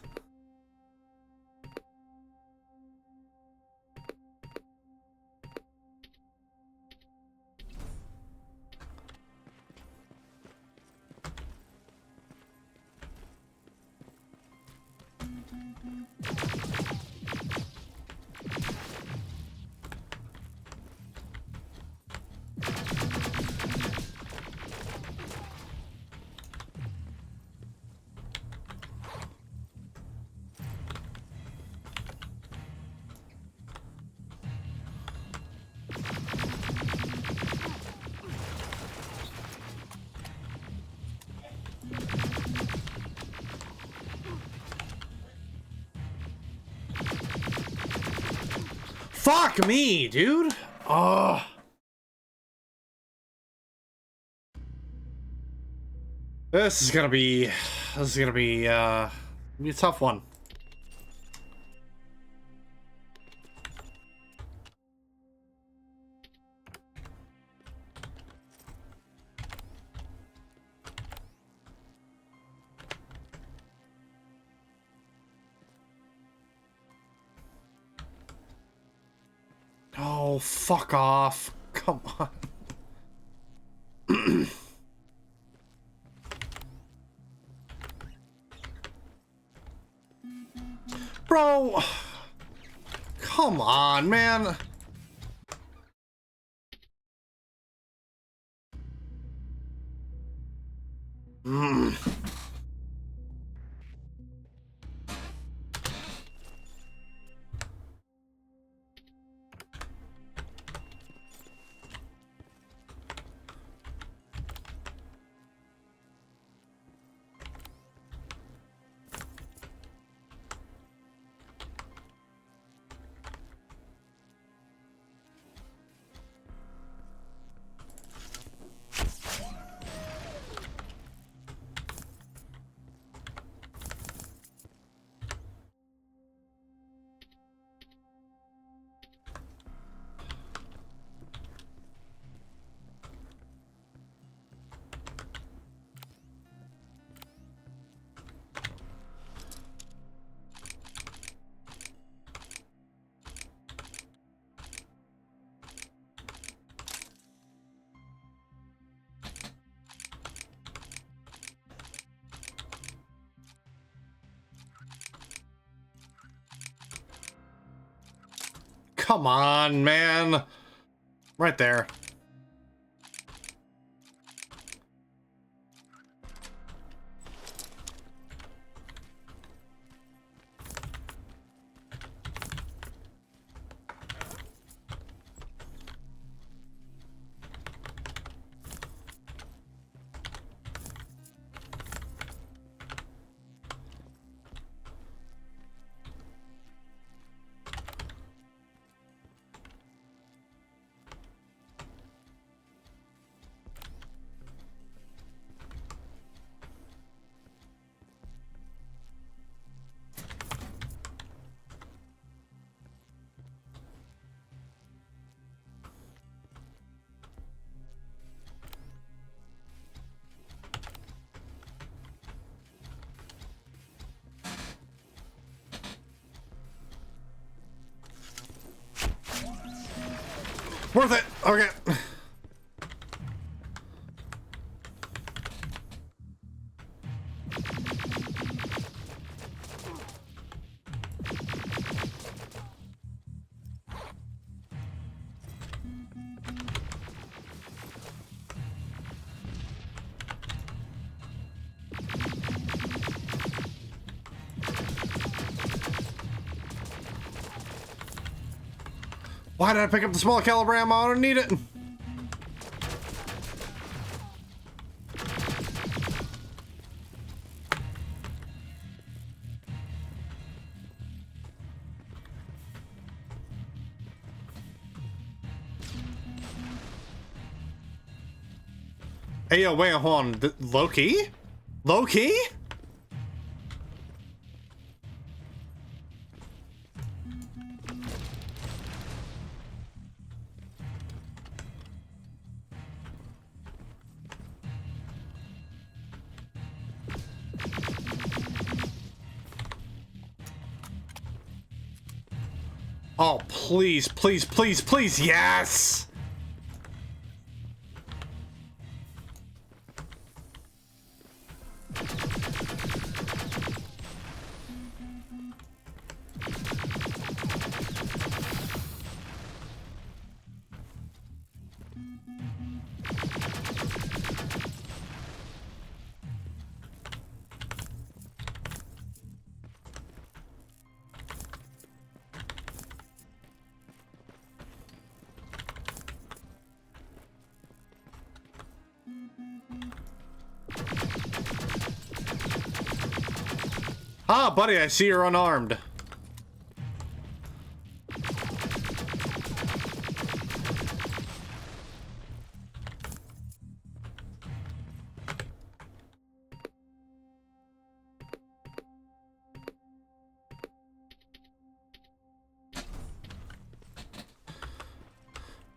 Fuck me, dude. Oh. This is gonna be a tough one. Oh, fuck off. Come on. Bro. Come on, man. Come on, man. Right there. Worth it. Okay. Why did I pick up the small caliber ammo? I don't need it. Hey, yo, wait, hold on. Low-key? Low-key? Oh, please, please, please, please, yes! Ah, buddy, I see you're unarmed.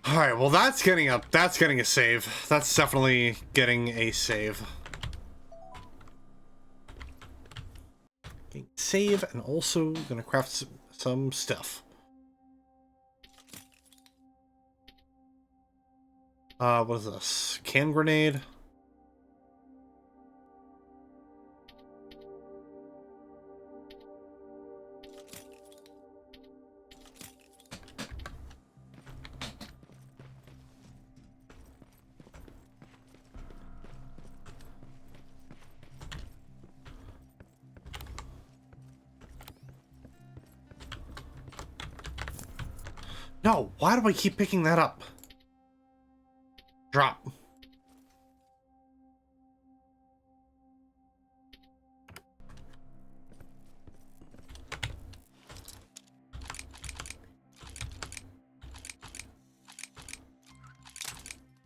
All right, well, that's getting a save. That's definitely getting a save. Save, and also gonna craft some stuff. What is this? Can grenade? No, why do I keep picking that up? Drop.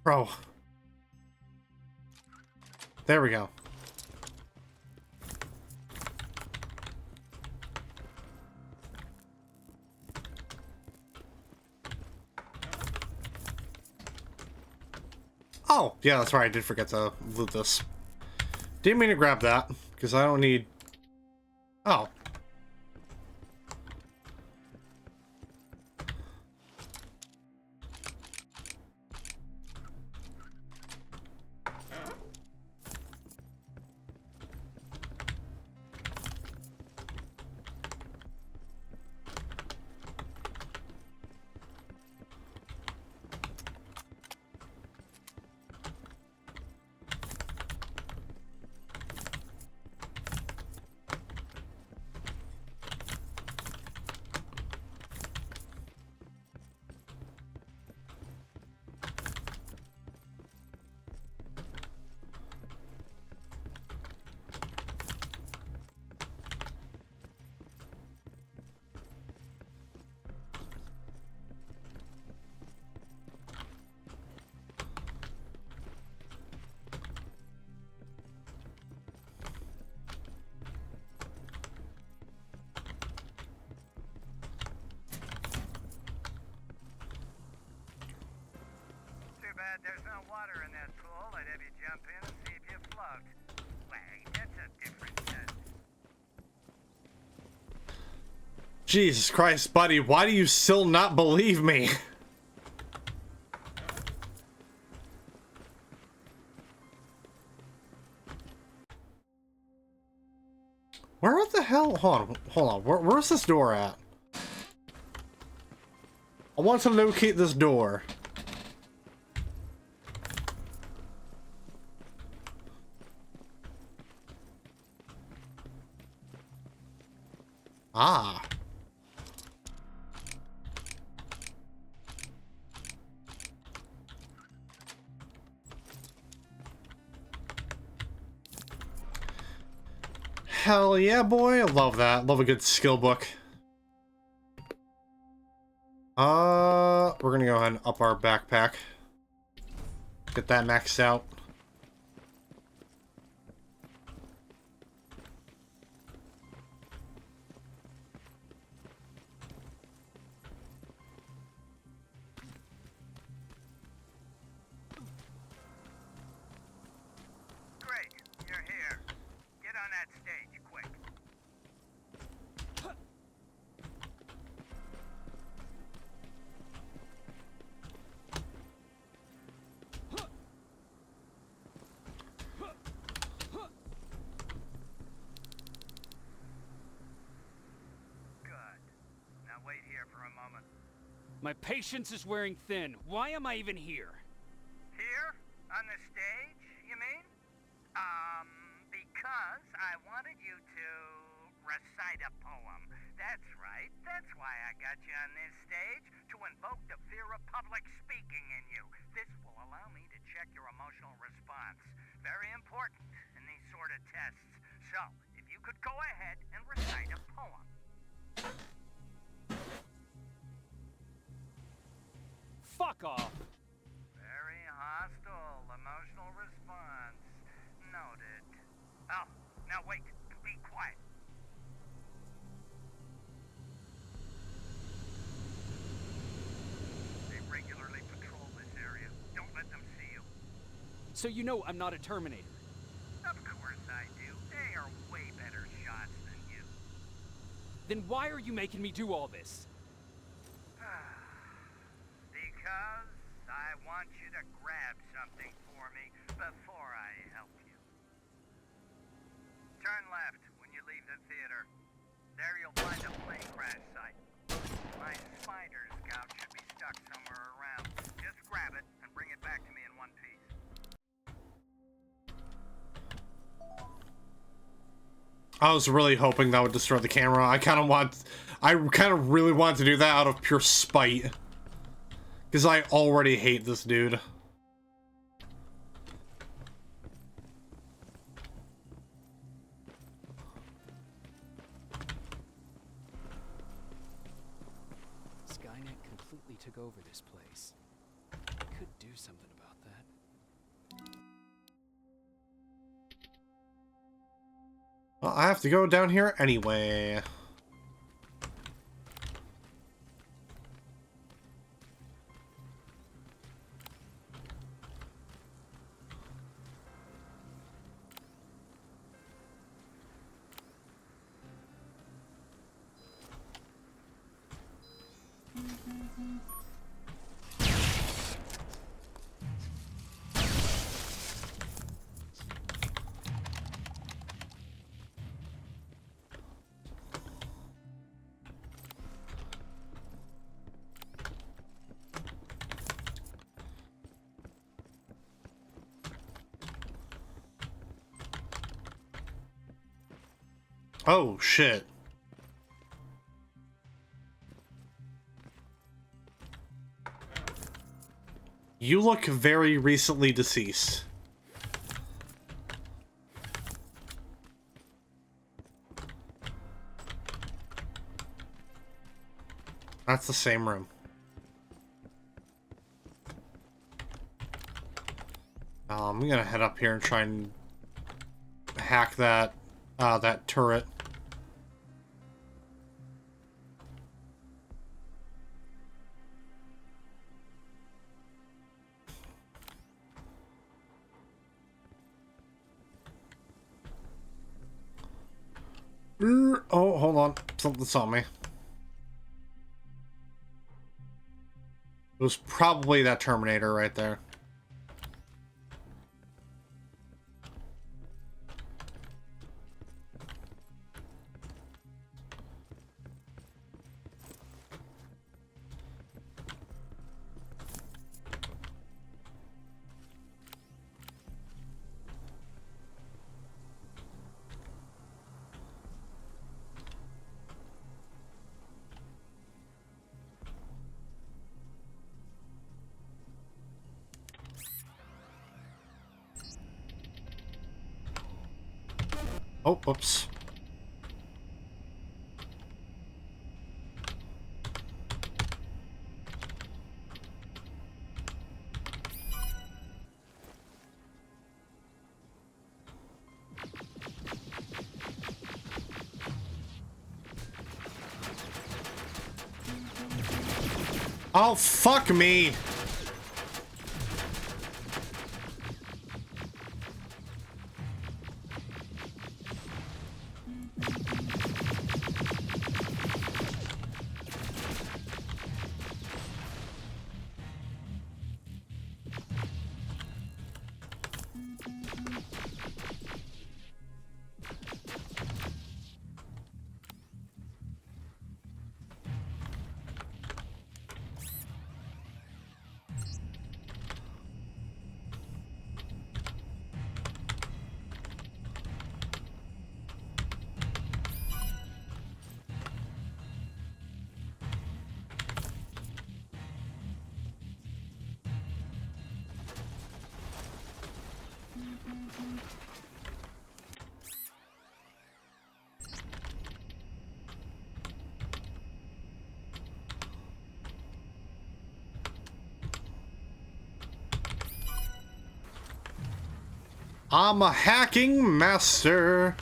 Bro. There we go. Oh, yeah, that's right. I did forget to loot this. Didn't mean to grab that, because I don't need... Oh. There's no water in that pool. I'd have you jump in and see if you float. Wait, that's a different sense. Jesus Christ, buddy, why do you still not believe me? Where the hell? Hold on. Where's this door at? I want to locate this door. Ah. Hell yeah, boy. I love that. Love a good skill book. We're gonna go ahead and up our backpack. Get that maxed out. Great, you're here. Get on that stage, quick. Good. Now wait here for a moment. My patience is wearing thin. Why am I even here? Here? On the stage, you mean? Because I wanted you to recite a poem. That's right. That's why I got you on this stage, to invoke the fear of public speaking in you. This will allow me to check your emotional response. Very important in these sort of tests. So, if you could go ahead and recite a poem. Fuck off! Very hostile emotional response. Noted. Oh, now wait. Be quiet. They regularly patrol this area. Don't let them see you. So you know I'm not a Terminator. Of course I do. They are way better shots than you. Then why are you making me do all this? Because I want you to grab something for me before I help you. Turn left when you leave the theater. There you'll find a plane crash site. My spider scout should be stuck somewhere around. Just grab it and bring it back to me in one piece. I was really hoping that would destroy the camera. I kind of really want to do that out of pure spite. Because I already hate this dude. Skynet completely took over this place. I could do something about that. Well, I have to go down here anyway. Oh, shit. You look very recently deceased. That's the same room. I'm gonna head up here and try and hack that that turret. Oh, hold on. Something saw me. It was probably that Terminator right there. Oh, whoops. Oh, fuck me. I'm a hacking master.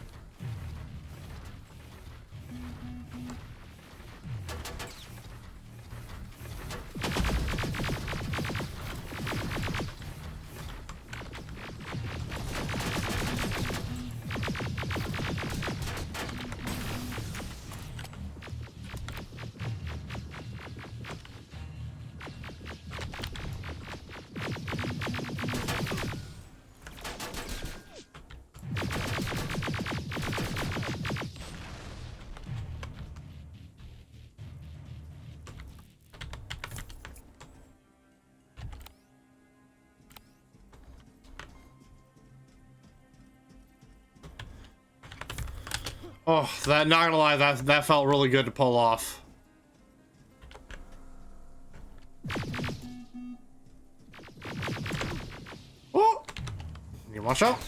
Oh, that, not gonna lie, that felt really good to pull off. Oh! You watch out.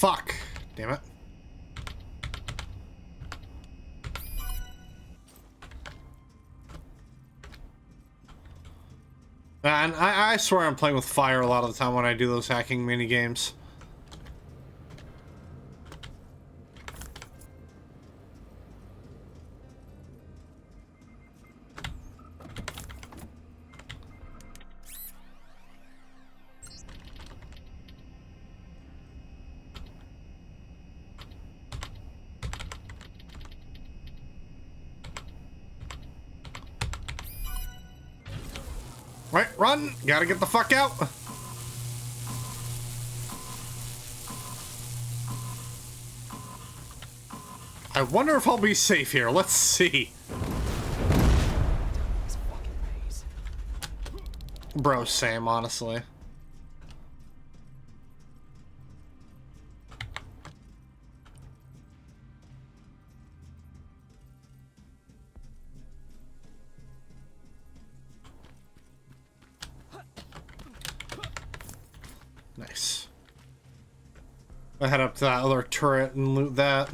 Fuck. Damn it. And I swear I'm playing with fire a lot of the time when I do those hacking mini games. Right, run! Gotta get the fuck out! I wonder if I'll be safe here. Let's see. This fucking maze. Bro, same, honestly. Nice. I'll head up to that other turret and loot that.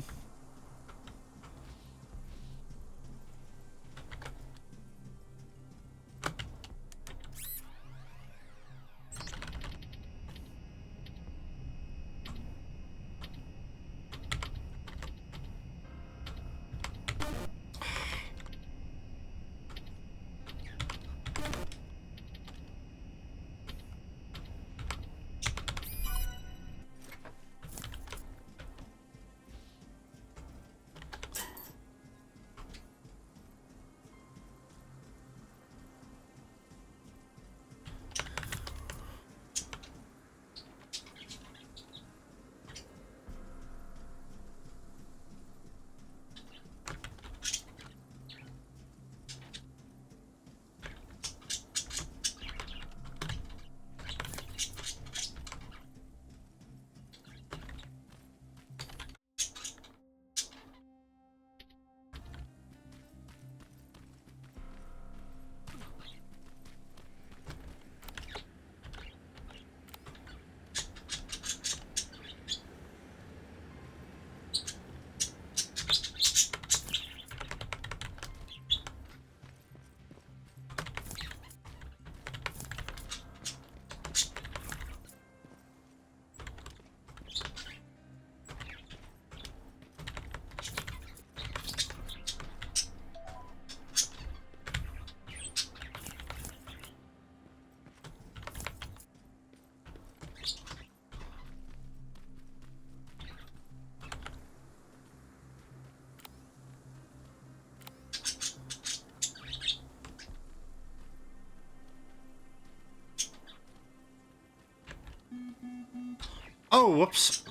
Oh, whoops.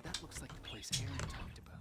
That looks like the place Aaron talked about.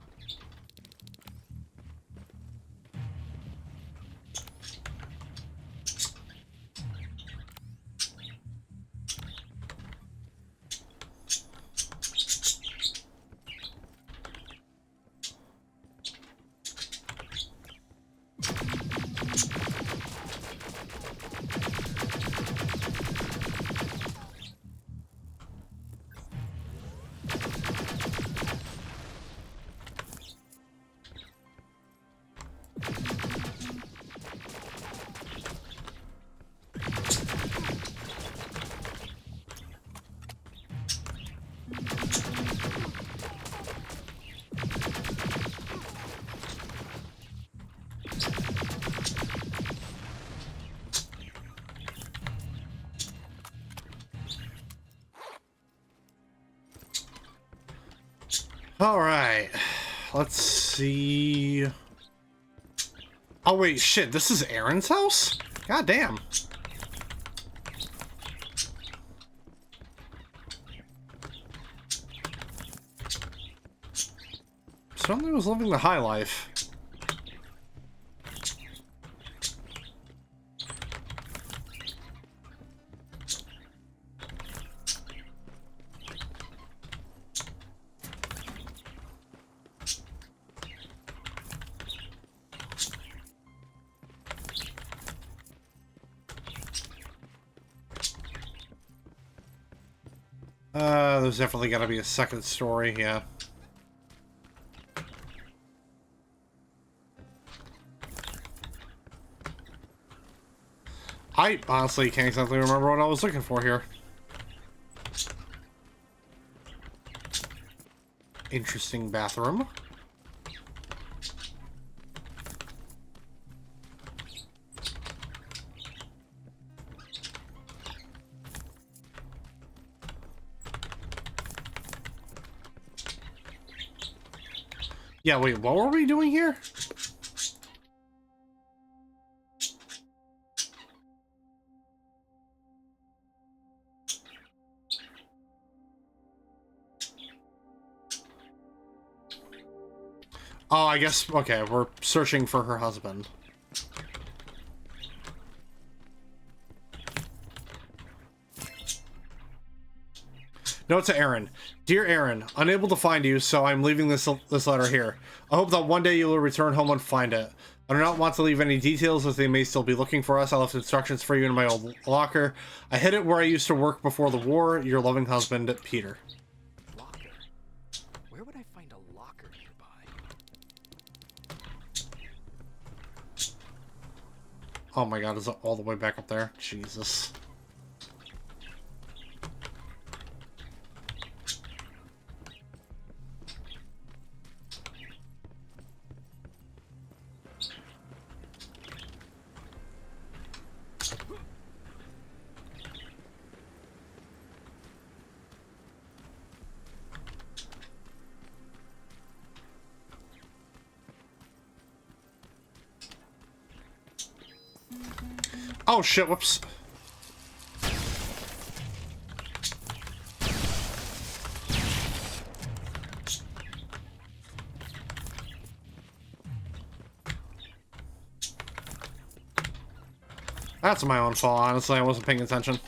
All right, let's see. Oh wait, shit, this is Aaron's house? God damn. Certainly was living the high life. There's definitely gotta be a second story, yeah. I honestly can't exactly remember what I was looking for here. Interesting bathroom. Yeah, wait, what were we doing here? Oh, I guess, okay, we're searching for her husband. Note to Aaron. Dear Aaron, unable to find you, so I'm leaving this letter here. I hope that one day you will return home and find it. I do not want to leave any details as they may still be looking for us. I left instructions for you in my old locker. I hid it where I used to work before the war. Your loving husband, Peter. Locker? Where would I find a locker nearby? Oh my god, is it all the way back up there? Jesus. Oh shit, whoops. That's my own fault, honestly. I wasn't paying attention.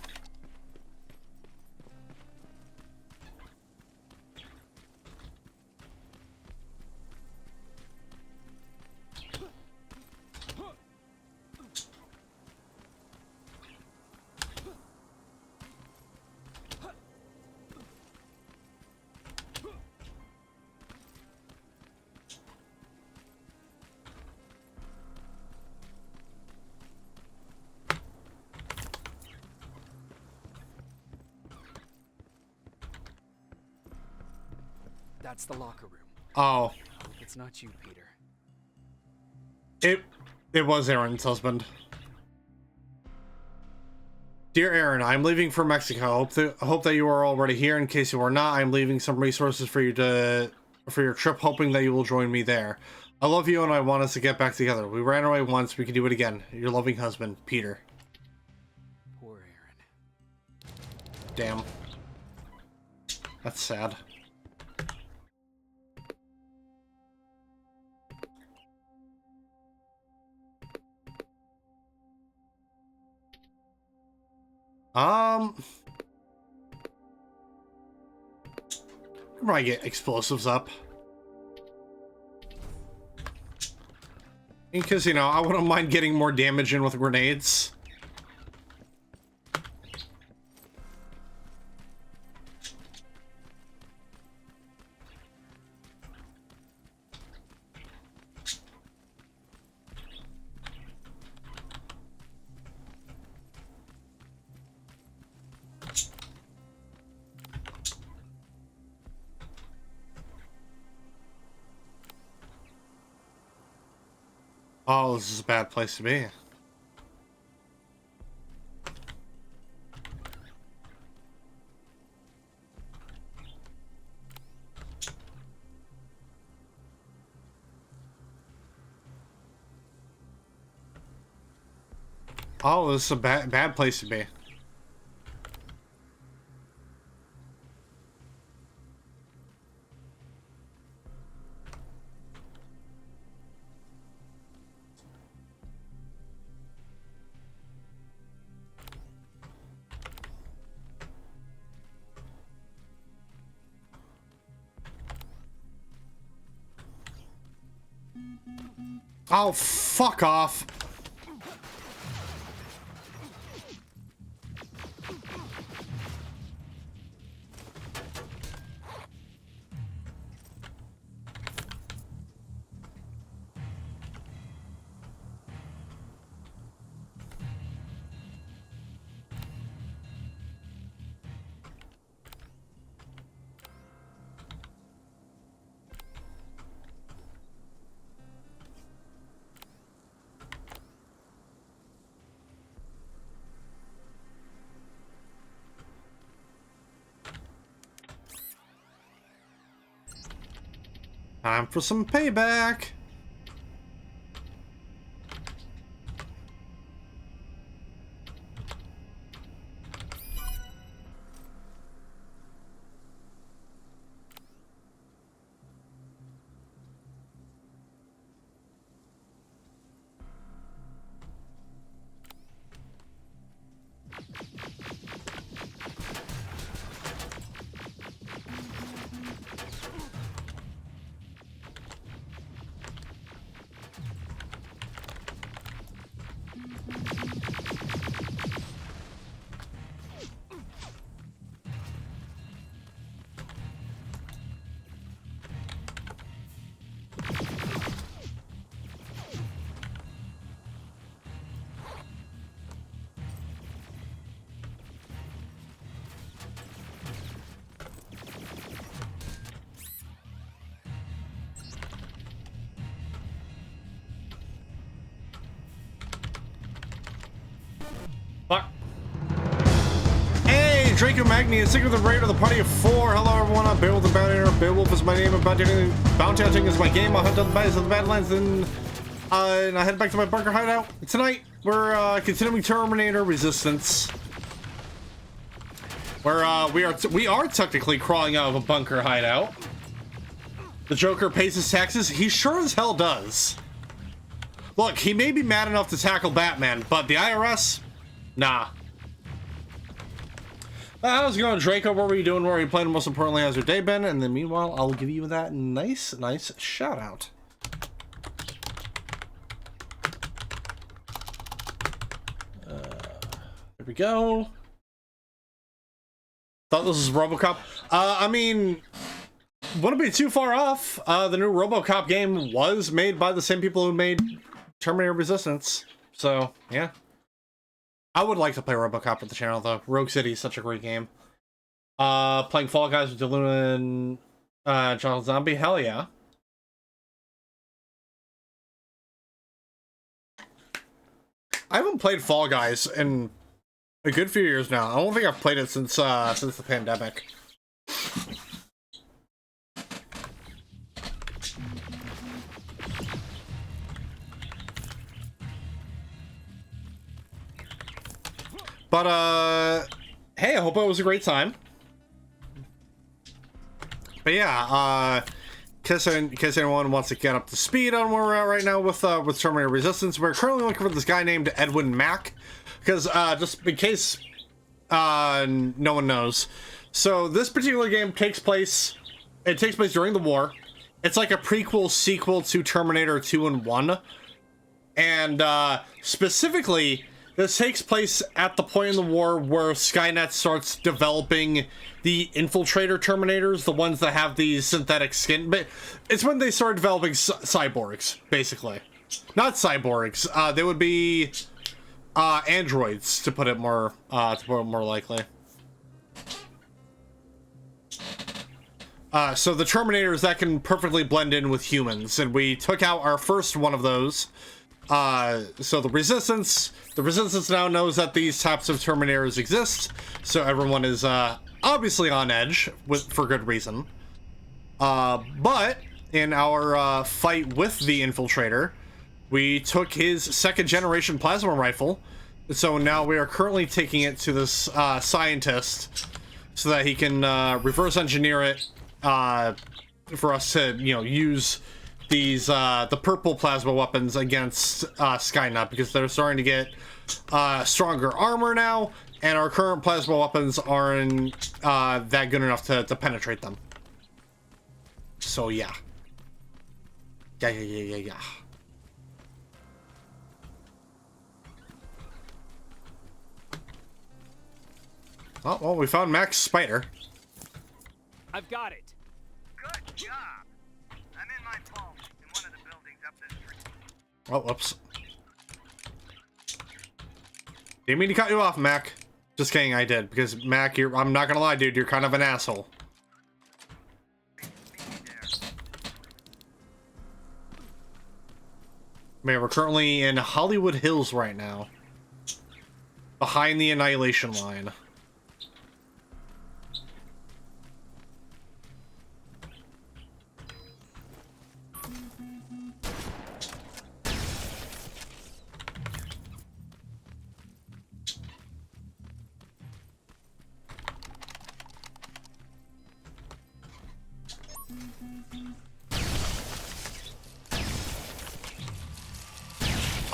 That's the locker room. Oh. I hope it's not you, Peter. It was Aaron's husband. Dear Aaron, I'm leaving for Mexico. I hope that you are already here. In case you are not, I'm leaving some resources for you for your trip, hoping that you will join me there. I love you and I want us to get back together. We ran away once, we can do it again. Your loving husband, Peter. Poor Aaron. Damn. That's sad. Probably get explosives up. Because, you know, I wouldn't mind getting more damage in with grenades. Oh, this is a bad place to be. Oh, this is a bad place to be. Oh, fuck off. Time for some payback. Draco Magni, a secret of the raid of the party of 4. Hello everyone, I'm Beowulf the Bounty Hunter. Beowulf is my name, and bounty hunting is my game. I hunt down the baddies of the Badlands, and I head back to my bunker hideout. Tonight, we're continuing Terminator Resistance. Where we are technically crawling out of a bunker hideout. The Joker pays his taxes. He sure as hell does. Look, he may be mad enough to tackle Batman, but the IRS? Nah. How's it going, Draco? What were you doing? What were you playing? Most importantly, how's your day been? And then meanwhile, I'll give you that nice shout out. There we go. Thought this was RoboCop. I mean, wouldn't be too far off. The new RoboCop game was made by the same people who made Terminator Resistance. So, yeah. I would like to play RoboCop with the channel, though. Rogue City is such a great game. Playing Fall Guys with DeLuna and John Zombie? Hell yeah. I haven't played Fall Guys in a good few years now. I don't think I've played it since the pandemic. But, hey, I hope it was a great time. But yeah, in case anyone wants to get up to speed on where we're at right now with Terminator Resistance, we're currently looking for this guy named Edwin Mack, because, just in case, no one knows. So, this particular game takes place during the war. It's like a prequel sequel to Terminator 2 and 1. And, specifically, this takes place at the point in the war where Skynet starts developing the infiltrator Terminators, the ones that have these synthetic skin. But it's when they start developing cyborgs, basically. Not cyborgs. They would be androids, to put it more likely. So the Terminators that can perfectly blend in with humans, and we took out our first one of those. So the Resistance now knows that these types of Terminators exist, so everyone is obviously on edge for good reason. But in our fight with the Infiltrator, we took his second generation plasma rifle, so now we are currently taking it to this scientist so that he can reverse engineer it for us to, use these the purple plasma weapons against Skynet, because they're starting to get stronger armor now, and our current plasma weapons aren't that good enough to penetrate them. So yeah. Yeah. Oh, well, we found Mack's spider. I've got it. Good job. I'm in my vault in one of the buildings up the street. Oh, whoops. Didn't mean to cut you off, Mack. Just kidding, I did. Because, Mack, I'm not gonna lie, dude, you're kind of an asshole. Man, we're currently in Hollywood Hills right now. Behind the Annihilation Line.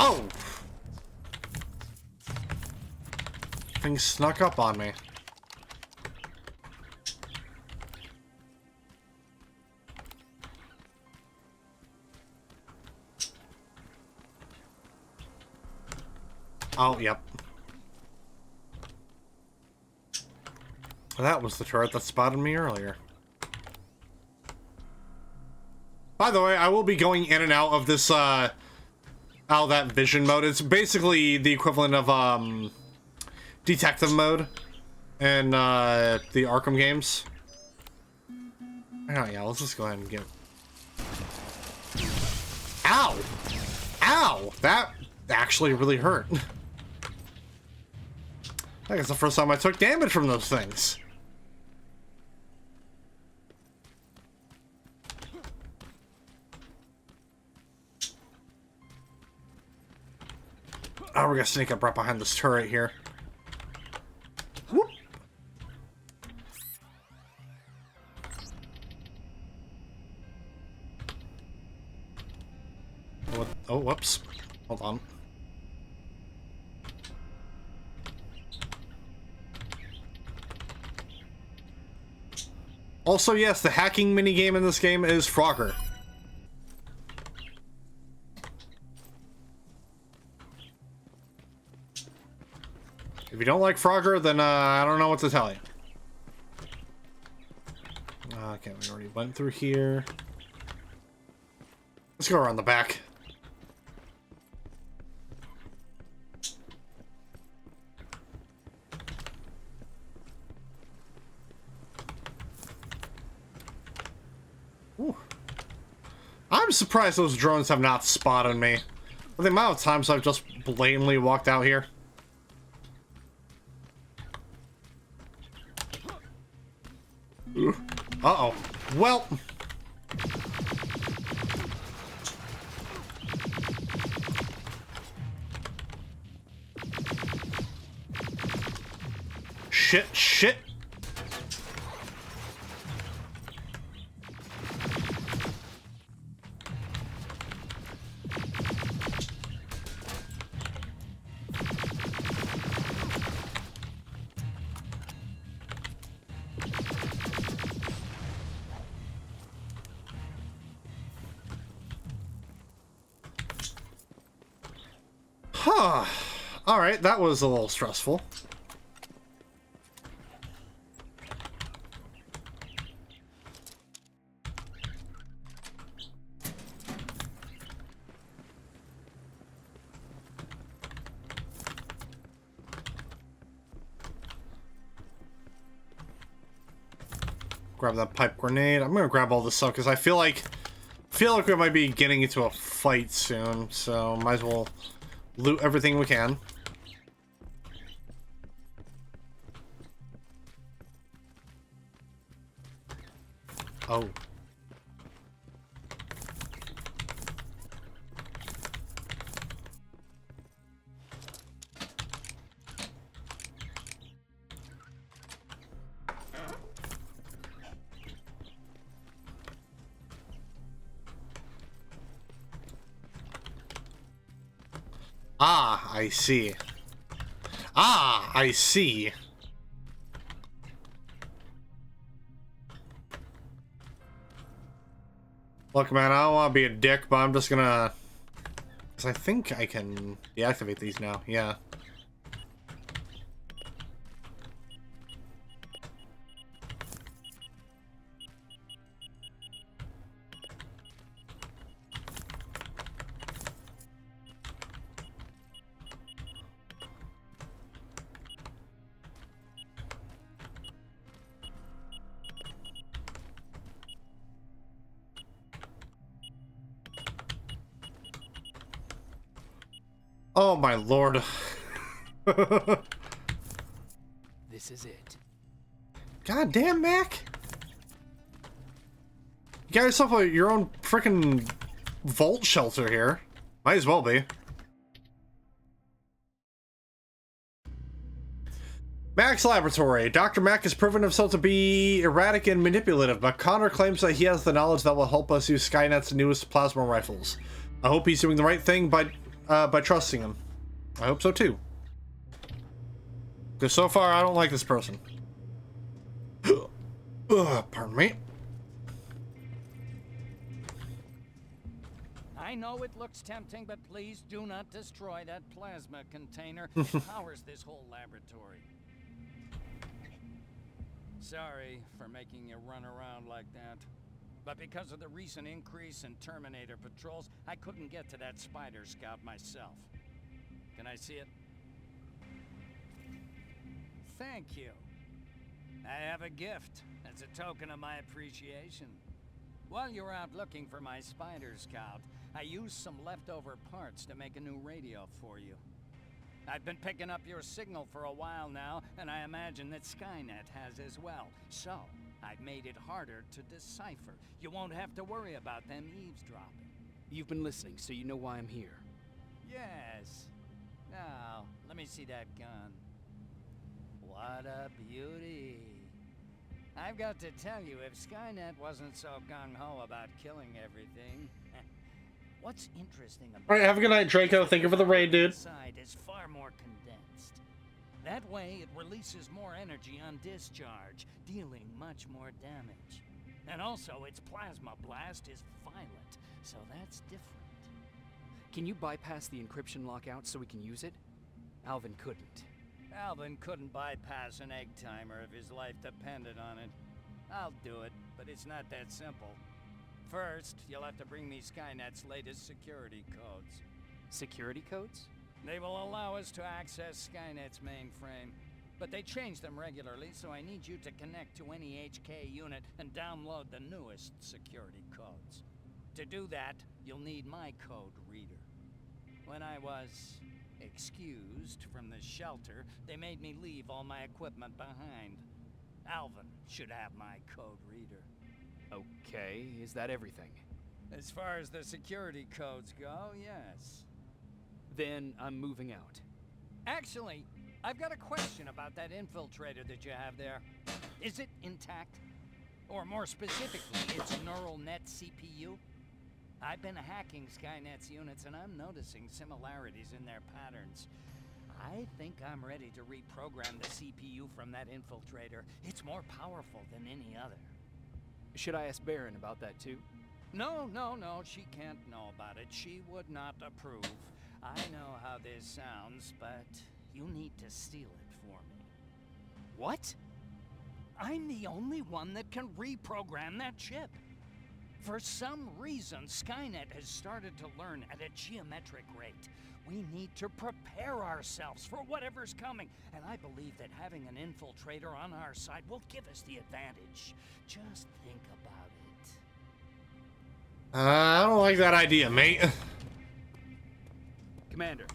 Oh! Thing snuck up on me. Oh, yep. That was the turret that spotted me earlier. By the way, I will be going in and out of this, out of that vision mode. It's basically the equivalent of, detective mode in, the Arkham games. Oh, yeah, let's just go ahead and get... Ow! Ow! That actually really hurt. I think it's the first time I took damage from those things. Oh, we're gonna sneak up right behind this turret here. Whoop. Oh, whoops. Hold on. Also, yes, the hacking minigame in this game is Frogger. If you don't like Frogger, then I don't know what to tell you. Okay, we already went through here. Let's go around the back. Ooh. I'm surprised those drones have not spotted me. With the amount of times I've just blatantly walked out here. Uh-oh. Well. Shit. Huh. Alright, that was a little stressful. Grab that pipe grenade. I'm gonna grab all this stuff because I feel like we might be getting into a fight soon, so might as well loot everything we can. Oh. Ah, I see. Ah, I see. Look, man, I don't want to be a dick, but I'm just gonna... Because I think I can deactivate these now, yeah. Oh my lord. This is it. God damn, Mack. You got yourself your own frickin' vault shelter here. Might as well be. Mack's laboratory. Dr. Mack has proven himself to be erratic and manipulative, but Connor claims that he has the knowledge that will help us use Skynet's newest plasma rifles. I hope he's doing the right thing by trusting him. I hope so too. Because so far, I don't like this person. Pardon me. I know it looks tempting, but please do not destroy that plasma container. It powers this whole laboratory. Sorry for making you run around like that. But because of the recent increase in Terminator patrols, I couldn't get to that Spider Scout myself. Can I see it? Thank you. I have a gift as a token of my appreciation. While you're out looking for my Spider Scout, I used some leftover parts to make a new radio for you. I've been picking up your signal for a while now, and I imagine that Skynet has as well. So, I've made it harder to decipher. You won't have to worry about them eavesdropping. You've been listening, so you know why I'm here. Yes. Now, let me see that gun. What a beauty. I've got to tell you, if Skynet wasn't so gung-ho about killing everything... What's interesting about... Alright, have a good night, Draco. Thank you for the raid, dude. ...side is far more condensed. That way, it releases more energy on discharge, dealing much more damage. And also, its plasma blast is violent, so that's different. Can you bypass the encryption lockout so we can use it? Alvin couldn't. Alvin couldn't bypass an egg timer if his life depended on it. I'll do it, but it's not that simple. First, you'll have to bring me Skynet's latest security codes. Security codes? They will allow us to access Skynet's mainframe, but they change them regularly, so I need you to connect to any HK unit and download the newest security codes. To do that, you'll need my code reader. When I was excused from the shelter, they made me leave all my equipment behind. Alvin should have my code reader. Okay, is that everything? As far as the security codes go, yes. Then I'm moving out. Actually, I've got a question about that infiltrator that you have there. Is it intact? Or more specifically, its neural net CPU? I've been hacking Skynet's units and I'm noticing similarities in their patterns. I think I'm ready to reprogram the CPU from that infiltrator. It's more powerful than any other. Should I ask Baron about that too? No, she can't know about it. She would not approve. I know how this sounds, but you need to steal it for me. What? I'm the only one that can reprogram that chip. For some reason, Skynet has started to learn at a geometric rate. We need to prepare ourselves for whatever's coming, and I believe that having an infiltrator on our side will give us the advantage. Just think about it. I don't like that idea, mate. Commander,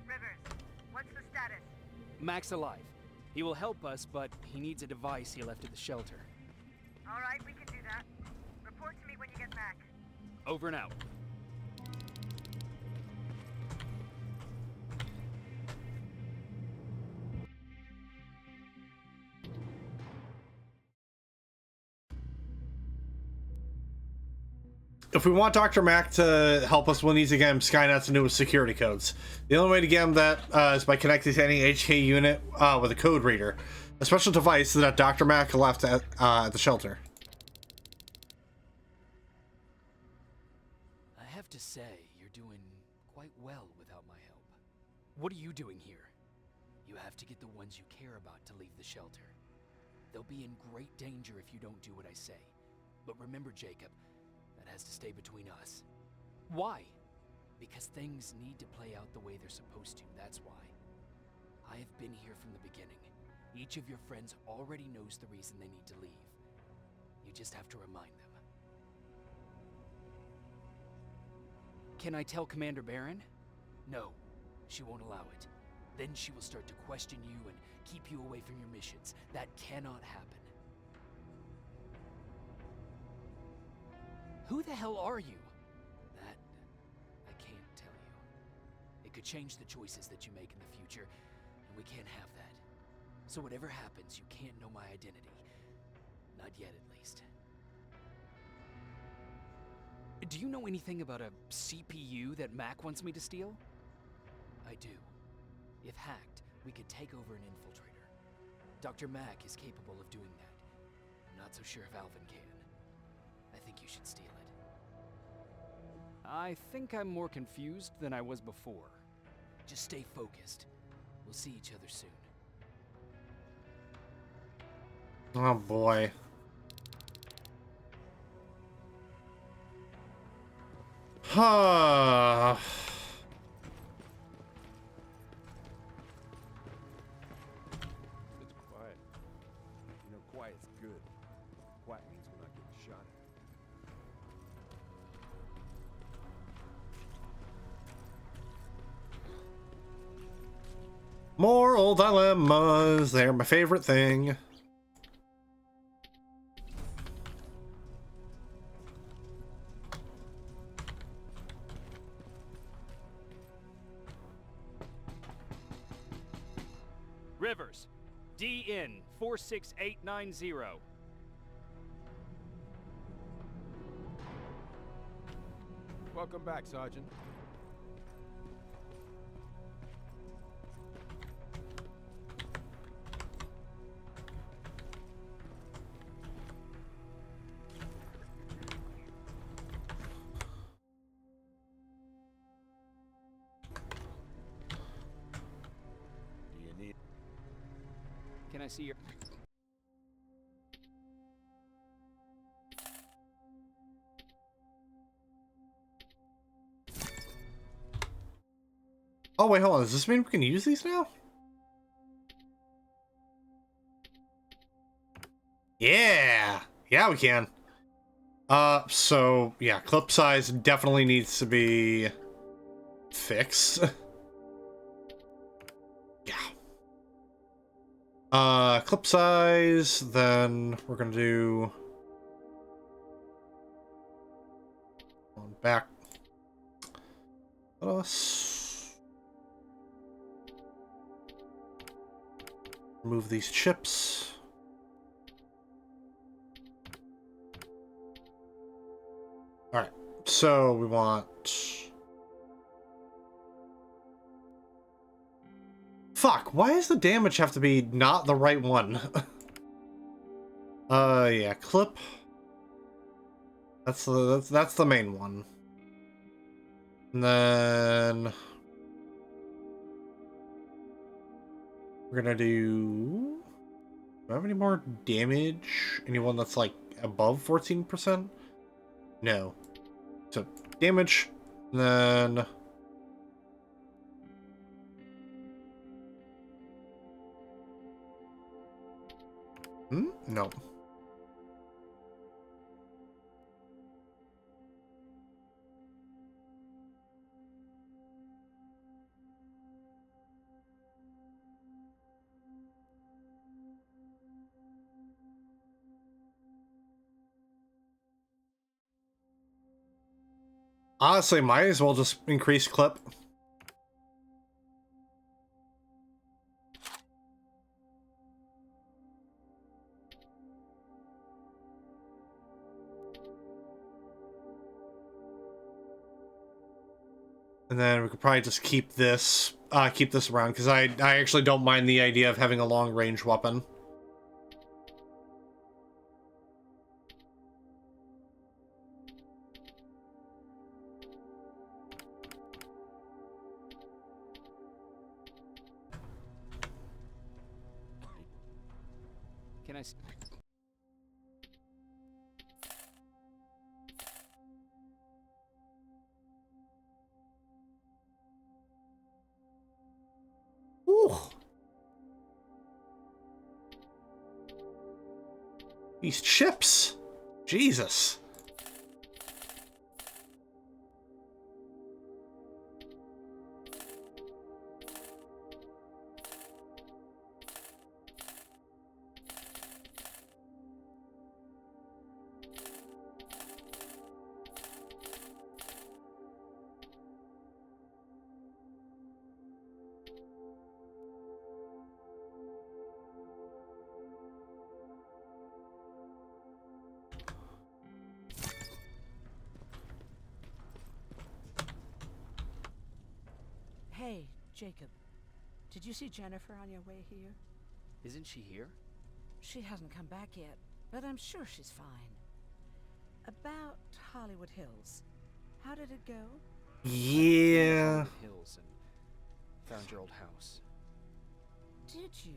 Rivers, what's the status? Mack's alive. He will help us, but he needs a device he left at the shelter. All right, we can do that. Report to me when you get back. Over and out. If we want Dr. Mack to help us, we'll need to get him Skynet's newest security codes. The only way to get him that is by connecting to any HK unit with a code reader, a special device that Dr. Mack left at the shelter. I have to say, you're doing quite well without my help. What are you doing here? You have to get the ones you care about to leave the shelter. They'll be in great danger if you don't do what I say. But remember, Jacob, that has to stay between us. Why? Because things need to play out the way they're supposed to, that's why. I have been here from the beginning. Each of your friends already knows the reason they need to leave. You just have to remind them. Can I tell Commander Baron? No, she won't allow it. Then she will start to question you and keep you away from your missions. That cannot happen. Who the hell are you? That, I can't tell you. It could change the choices that you make in the future, and we can't have that. So whatever happens, you can't know my identity. Not yet, at least. Do you know anything about a CPU that Mack wants me to steal? I do. If hacked, we could take over an infiltrator. Dr. Mack is capable of doing that. I'm not so sure if Alvin can. I think you should steal it. I think I'm more confused than I was before. Just stay focused. We'll see each other soon. Oh boy. Huh. It's quiet. You know, quiet's good. Quiet means we're not getting shot at. Moral dilemmas, they're my favorite thing. Rivers, DN 46890. Welcome back, Sergeant. Do you need... Can I see your... Oh, wait, hold on. Does this mean we can use these now? Yeah! Yeah, we can. So, yeah, clip size definitely needs to be fixed. Yeah. Clip size, then we're gonna do... back. Let us... remove these chips. Alright, so we want... Fuck, why does the damage have to be not the right one? Yeah, clip. That's the main one. And then... we're gonna do... do I have any more damage? Anyone that's like above 14%? No. So, damage, then... No. Honestly, might as well just increase clip. And then we could probably just keep this around, because I actually don't mind the idea of having a long range weapon. Can I... Ooh. These chips. Jesus. Hey, Jacob. Did you see Jennifer on your way here? Isn't she here? She hasn't come back yet, but I'm sure she's fine. About Hollywood Hills. How did it go? Yeah. Hills and found your old house. Did you?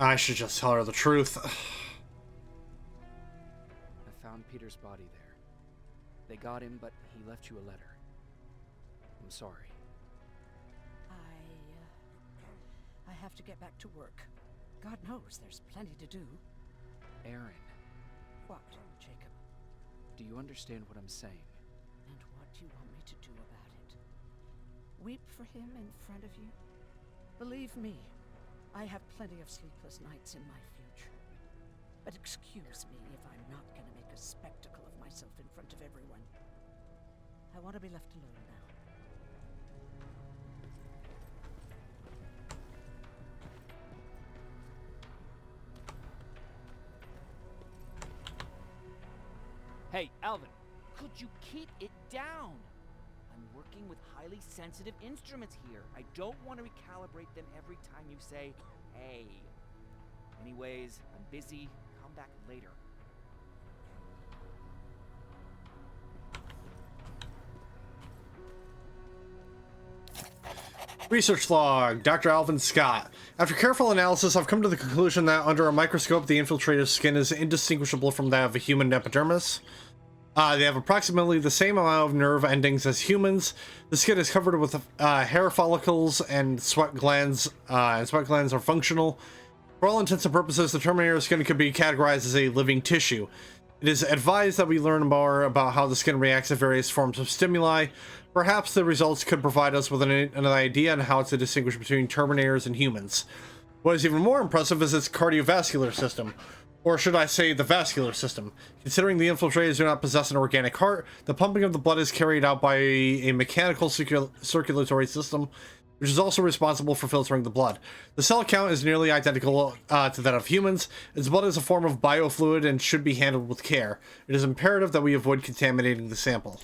I should just tell her the truth. I found Terminator's body there. They got him, but he left you a letter. I'm sorry. I have to get back to work. God knows there's plenty to do. Aaron, What, Jacob? do you understand what I'm saying? And what do you want me to do about it? Weep for him in front of you? Believe me, I have plenty of sleepless nights in my future. But excuse me if I'm not going to make a spectacle of myself in front of everyone. I want to be left alone now. Hey, Alvin, could you keep it down? I'm working with highly sensitive instruments here. I don't want to recalibrate them every time you say, hey. Anyways, I'm busy. Come back later. Research log, Dr. Alvin Scott. After careful analysis, I've come to the conclusion that under a microscope, the infiltrator's skin is indistinguishable from that of a human epidermis. They have approximately the same amount of nerve endings as humans. The skin is covered with hair follicles and sweat glands are functional. For all intents and purposes, the Terminator's skin could be categorized as a living tissue. It is advised that we learn more about how the skin reacts to various forms of stimuli. Perhaps the results could provide us with an idea on how to distinguish between Terminators and humans. What is even more impressive is its cardiovascular system. Or should I say the vascular system. Considering the infiltrators do not possess an organic heart, the pumping of the blood is carried out by a mechanical circulatory system, which is also responsible for filtering the blood. The cell count is nearly identical to that of humans. Its blood is a form of biofluid and should be handled with care. It is imperative that we avoid contaminating the sample.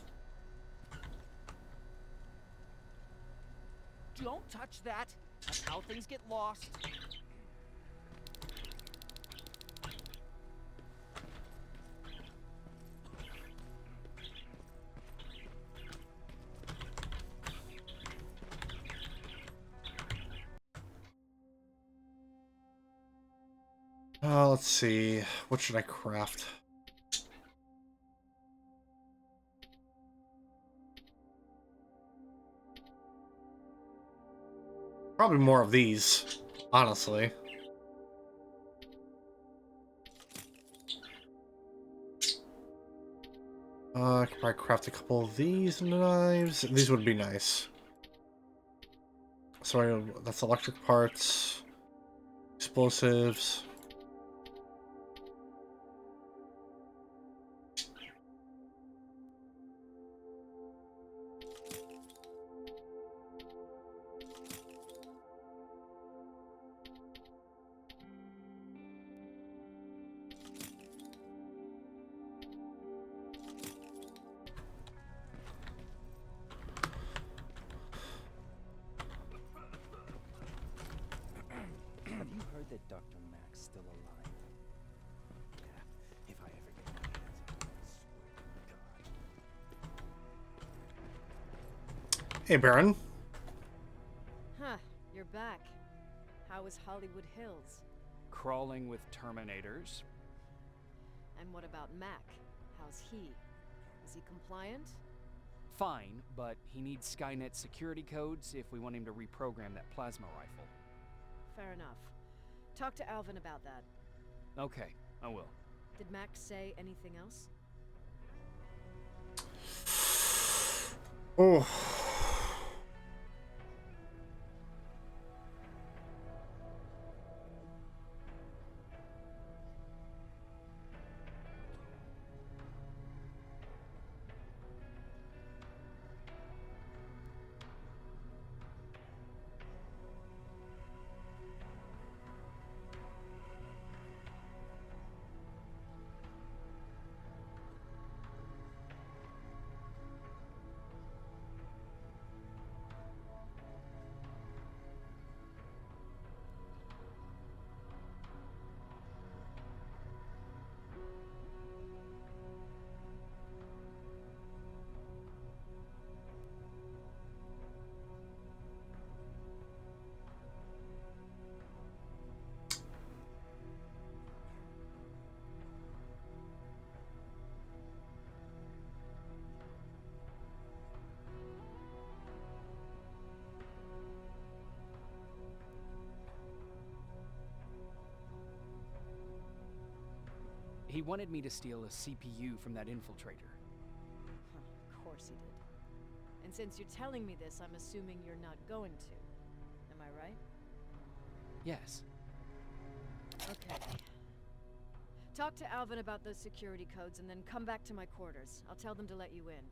Don't touch that. That's how things get lost. Let's see. What should I craft? Probably more of these, honestly. I could probably craft a couple of these knives. These would be nice. Sorry, that's electric parts, explosives. Have you heard that Dr. Mack's still alive? Yeah, if I ever get my hands on it, I swear to God. Hey, Baron. Huh, you're back. How was Hollywood Hills? Crawling with Terminators. And what about Mack? How's he? Is he compliant? Fine, but he needs Skynet security codes if we want him to reprogram that plasma rifle. Fair enough. Talk to Alvin about that. Okay, I will. Did Mack say anything else? Oh. He wanted me to steal a CPU from that infiltrator. Huh, of course he did. And since you're telling me this, I'm assuming you're not going to. Am I right? Yes. Okay. Talk to Alvin about those security codes and then come back to my quarters. I'll tell them to let you in.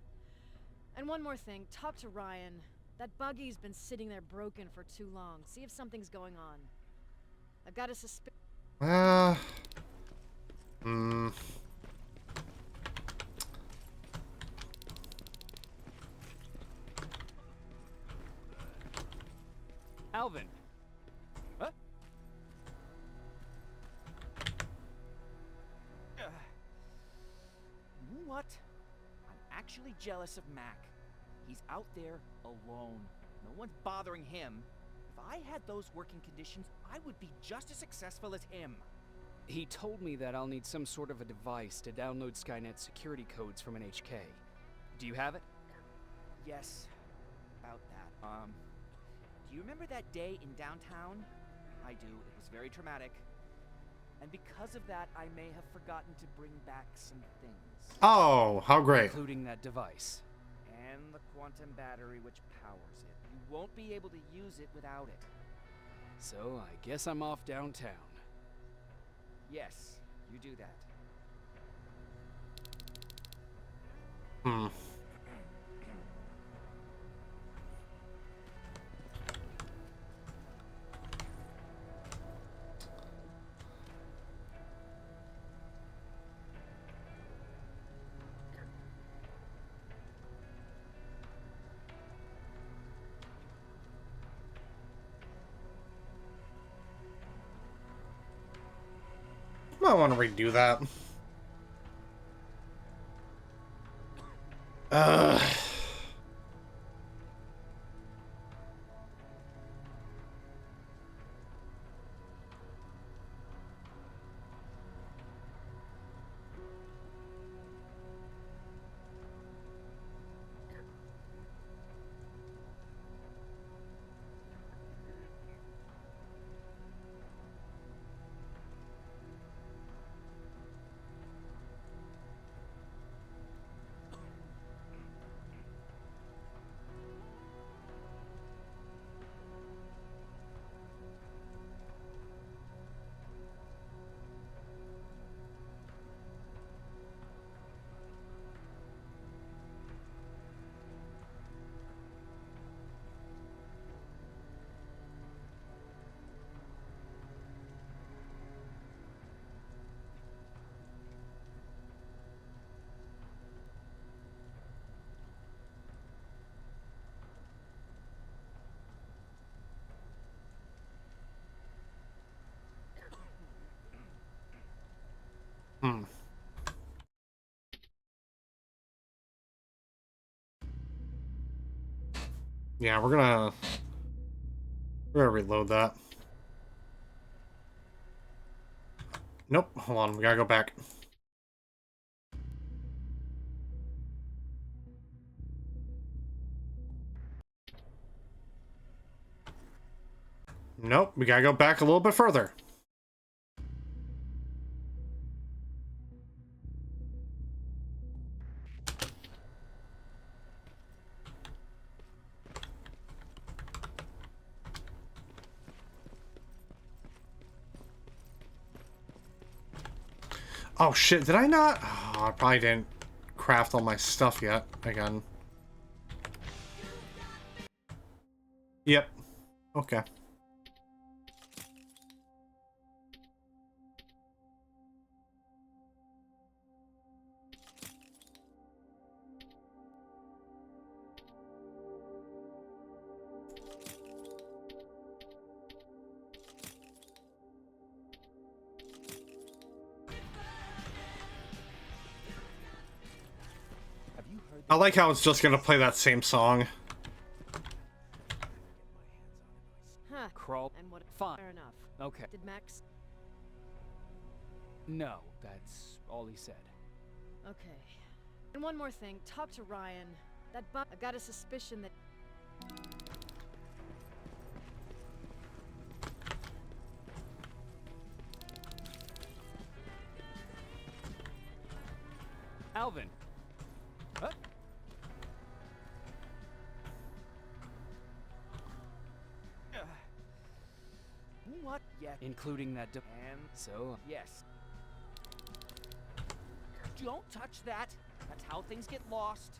And one more thing, talk to Ryan. That buggy's been sitting there broken for too long. See if something's going on. I've got a suspicion. Alvin. Huh? You know what? I'm actually jealous of Mack. He's out there alone. No one's bothering him. If I had those working conditions, I would be just as successful as him. He told me that I'll need some sort of a device to download Skynet security codes from an HK. Do you have it? Yes, about that. Do you remember that day in downtown? I do. It was very traumatic. And because of that, I may have forgotten to bring back some things. Oh, how great. Including that device. And the quantum battery which powers it. You won't be able to use it without it. So I guess I'm off downtown. Yes, you do that. I want to redo that. Yeah, we're gonna reload that. Nope, hold on, we gotta go back. Nope, we gotta go back a little bit further. Oh shit, did I not? Oh, I probably didn't craft all my stuff yet, again. Yep. Okay. I like how it's just gonna play that same song. Huh. Crawl. And what? Fine. Fair enough. Okay. Did Max? No, that's all he said. Okay. And one more thing. Talk to Ryan. I've got a suspicion that. Alvin. Huh? What? Yeah. Including that And so, yes. Don't touch that. That's how things get lost.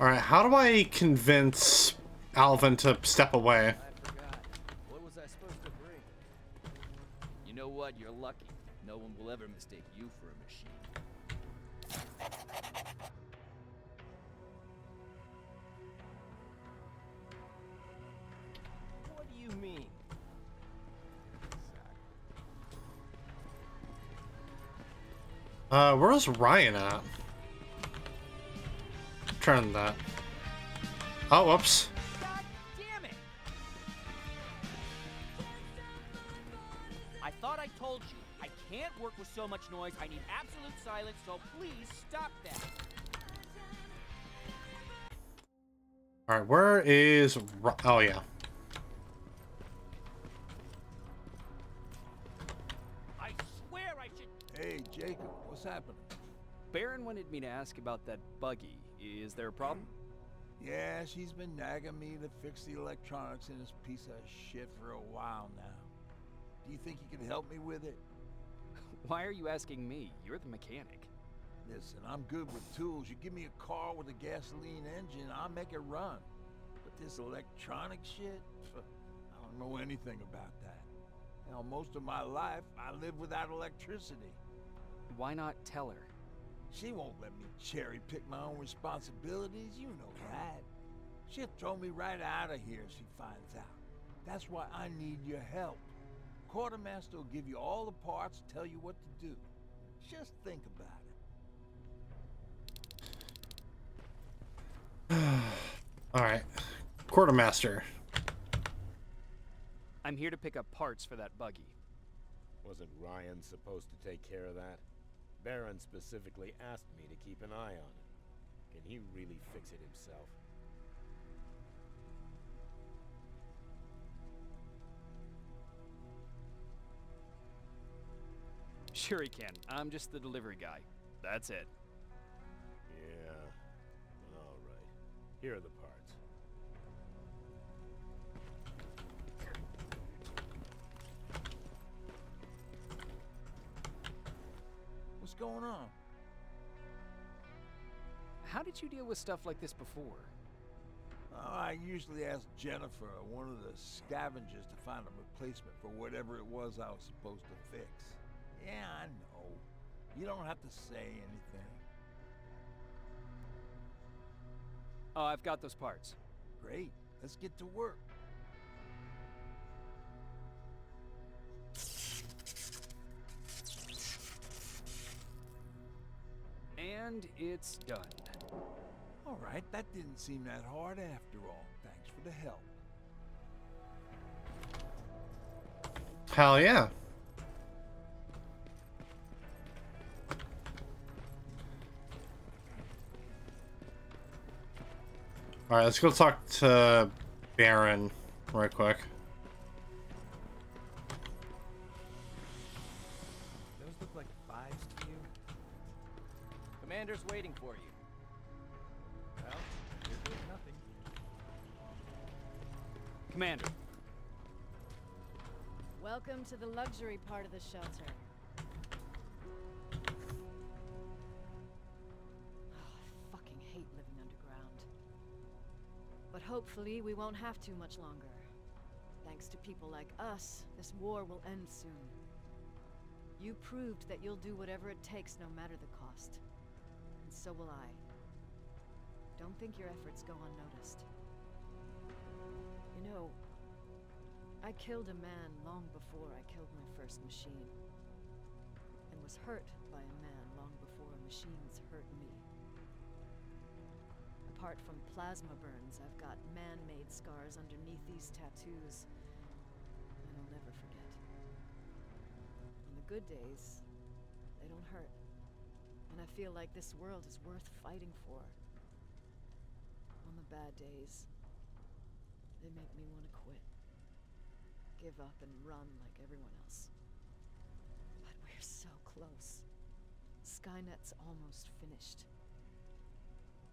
Alright, how do I convince Alvin to step away? I forgot. What was I supposed to bring? You know what? You're lucky. No one will ever mistake you for a machine. What do you mean? Where's Ryan at? Turn that. Oh, whoops. God damn it! I thought I told you. I can't work with so much noise. I need absolute silence, so please stop that. Alright, where is... Oh, yeah. I swear I should... Hey, Jacob, what's happening? Baron wanted me to ask about that buggy. Is there a problem? Yeah, she's been nagging me to fix the electronics in this piece of shit for a while now. Do you think you can help me with it? Why are you asking me? You're the mechanic. Listen, I'm good with tools. You give me a car with a gasoline engine, I'll make it run. But this electronic shit, I don't know anything about that. Now, most of my life, I live without electricity. Why not tell her? She won't let me cherry-pick my own responsibilities, you know that. She'll throw me right out of here if she finds out. That's why I need your help. Quartermaster will give you all the parts, tell you what to do. Just think about it. Alright. Quartermaster. I'm here to pick up parts for that buggy. Wasn't Ryan supposed to take care of that? Baron specifically asked me to keep an eye on it. Can he really fix it himself? Sure he can. I'm just the delivery guy. That's it. Yeah. All right. Here are the parts. What's going on? How did you deal with stuff like this before? I usually ask Jennifer, one of the scavengers, to find a replacement for whatever it was I was supposed to fix. Yeah, I know. You don't have to say anything. Oh, I've got those parts. Great. Let's get to work. And it's done. All right, that didn't seem that hard after all. Thanks for the help. Hell yeah. Alright, let's go talk to Baron right quick. Those look like fives to you? Commander's waiting for you. Well, you're doing nothing. Commander. Welcome to the luxury part of the shelter. I fucking hate living underground. But hopefully we won't have to much longer. Thanks to people like us, this war will end soon. You proved that you'll do whatever it takes no matter the cost. And so will I. Don't think your efforts go unnoticed. You know, I killed a man long before I killed my first machine. And was hurt by a man long before machines hurt me. Apart from plasma burns, I've got man-made scars underneath these tattoos. And I'll never forget. On the good days, they don't hurt. And I feel like this world is worth fighting for. On the bad days, they make me want to quit. give up and run like everyone else. But we're so close. Skynet's almost finished.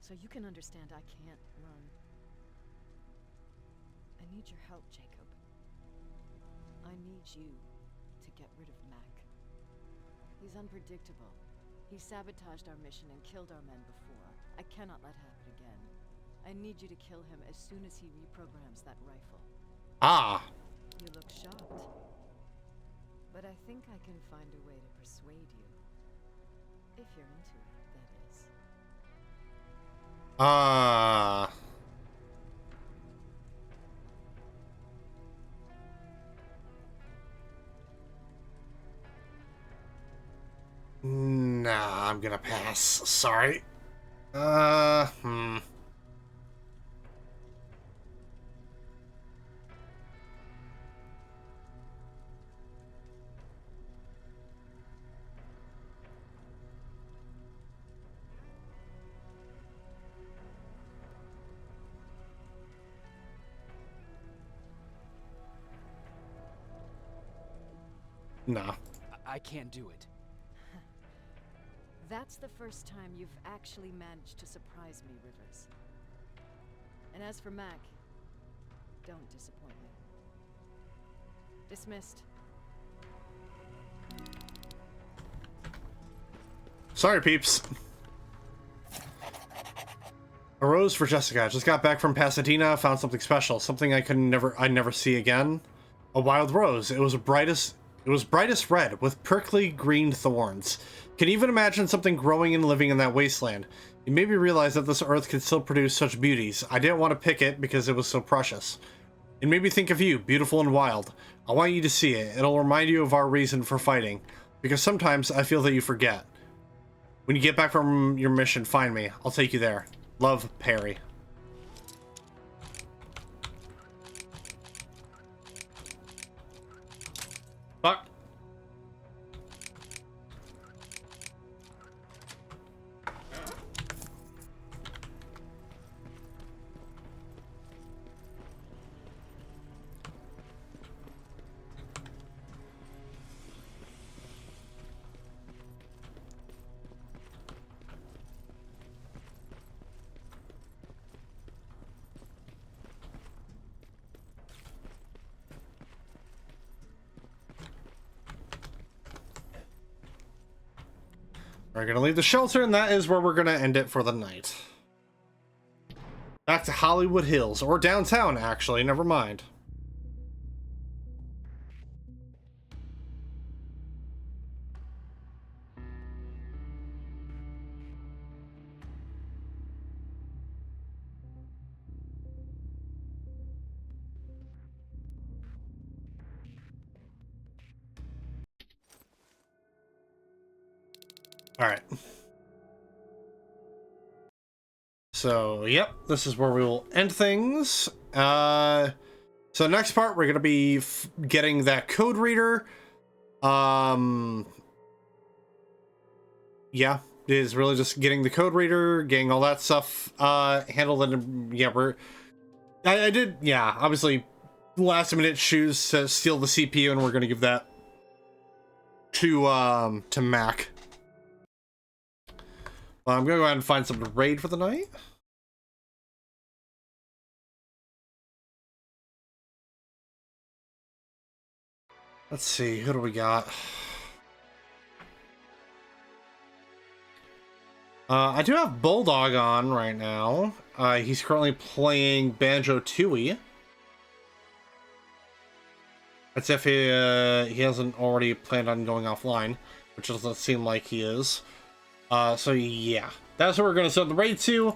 So you can understand I can't run. I need your help, Jacob. I need you to get rid of Mack. He's unpredictable. He sabotaged our mission and killed our men before. I cannot let happen again. I need you to kill him as soon as he reprograms that rifle. Ah. You look shocked. But I think I can find a way to persuade you. If you're into it, that is. Ah. Nah, I'm gonna pass. Sorry. Nah. I can't do it. That's the first time you've actually managed to surprise me, Rivers. And as for Mack, don't disappoint me. Dismissed. Sorry, peeps. A rose for Jessica. Just got back from Pasadena, found something special, something I'd never see again. A wild rose. It was brightest red with prickly green thorns. Can you even imagine something growing and living in that wasteland? It made me realize that this earth can still produce such beauties. I didn't want to pick it because it was so precious. It made me think of you, beautiful and wild. I want you to see it. It'll remind you of our reason for fighting. Because sometimes I feel that you forget. When you get back from your mission, find me. I'll take you there. Love, Perry. Fuck. We're gonna leave the shelter, and that is where we're gonna end it for the night. Back to Hollywood Hills, or downtown, actually, never mind. Alright. So, yep, this is where we will end things. So next part, we're going to be getting that code reader. Yeah, it is really just getting the code reader, getting all that stuff handled. And yeah, I did, yeah, obviously last minute choose to steal the CPU, and we're going to give that to Mack. I'm gonna go ahead and find something to raid for the night. Let's see, who do we got? I do have Bulldog on right now. He's currently playing Banjo-Tooie. That's if he hasn't already planned on going offline, which doesn't seem like he is. So yeah, that's what we're going to set the raid to.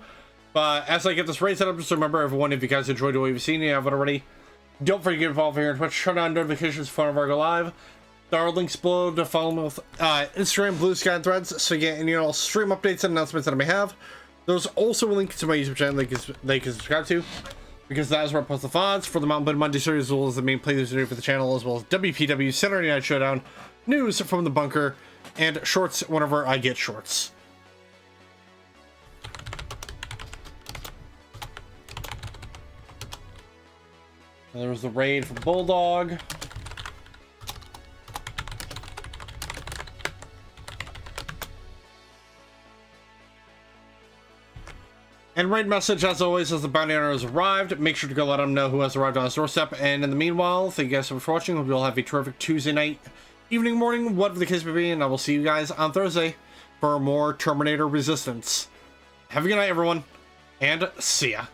But as I get this raid set up, just remember, everyone, if you guys enjoyed what you've seen, you haven't already, don't forget to get involved here on Twitch, turn on notifications for whenever I go live. There are links below to follow me with Instagram, Blue Sky, and Threads, so you get any all stream updates and announcements that I may have. There's also a link to my YouTube channel they can subscribe to, because that is where I post the VODs for the Mountain Blade Monday series, as well as the main playthroughs video for the channel, as well as WPW Saturday Night Showdown, news from the bunker, and shorts whenever I get shorts. And there was the raid for Bulldog. And raid message, as always, as the bounty hunter has arrived. Make sure to go let him know who has arrived on his doorstep. And in the meanwhile, thank you guys so much for watching. Hope you all have a terrific Tuesday night, evening, morning, whatever the case may be. And I will see you guys on Thursday for more Terminator Resistance. Have a good night, everyone, and see ya.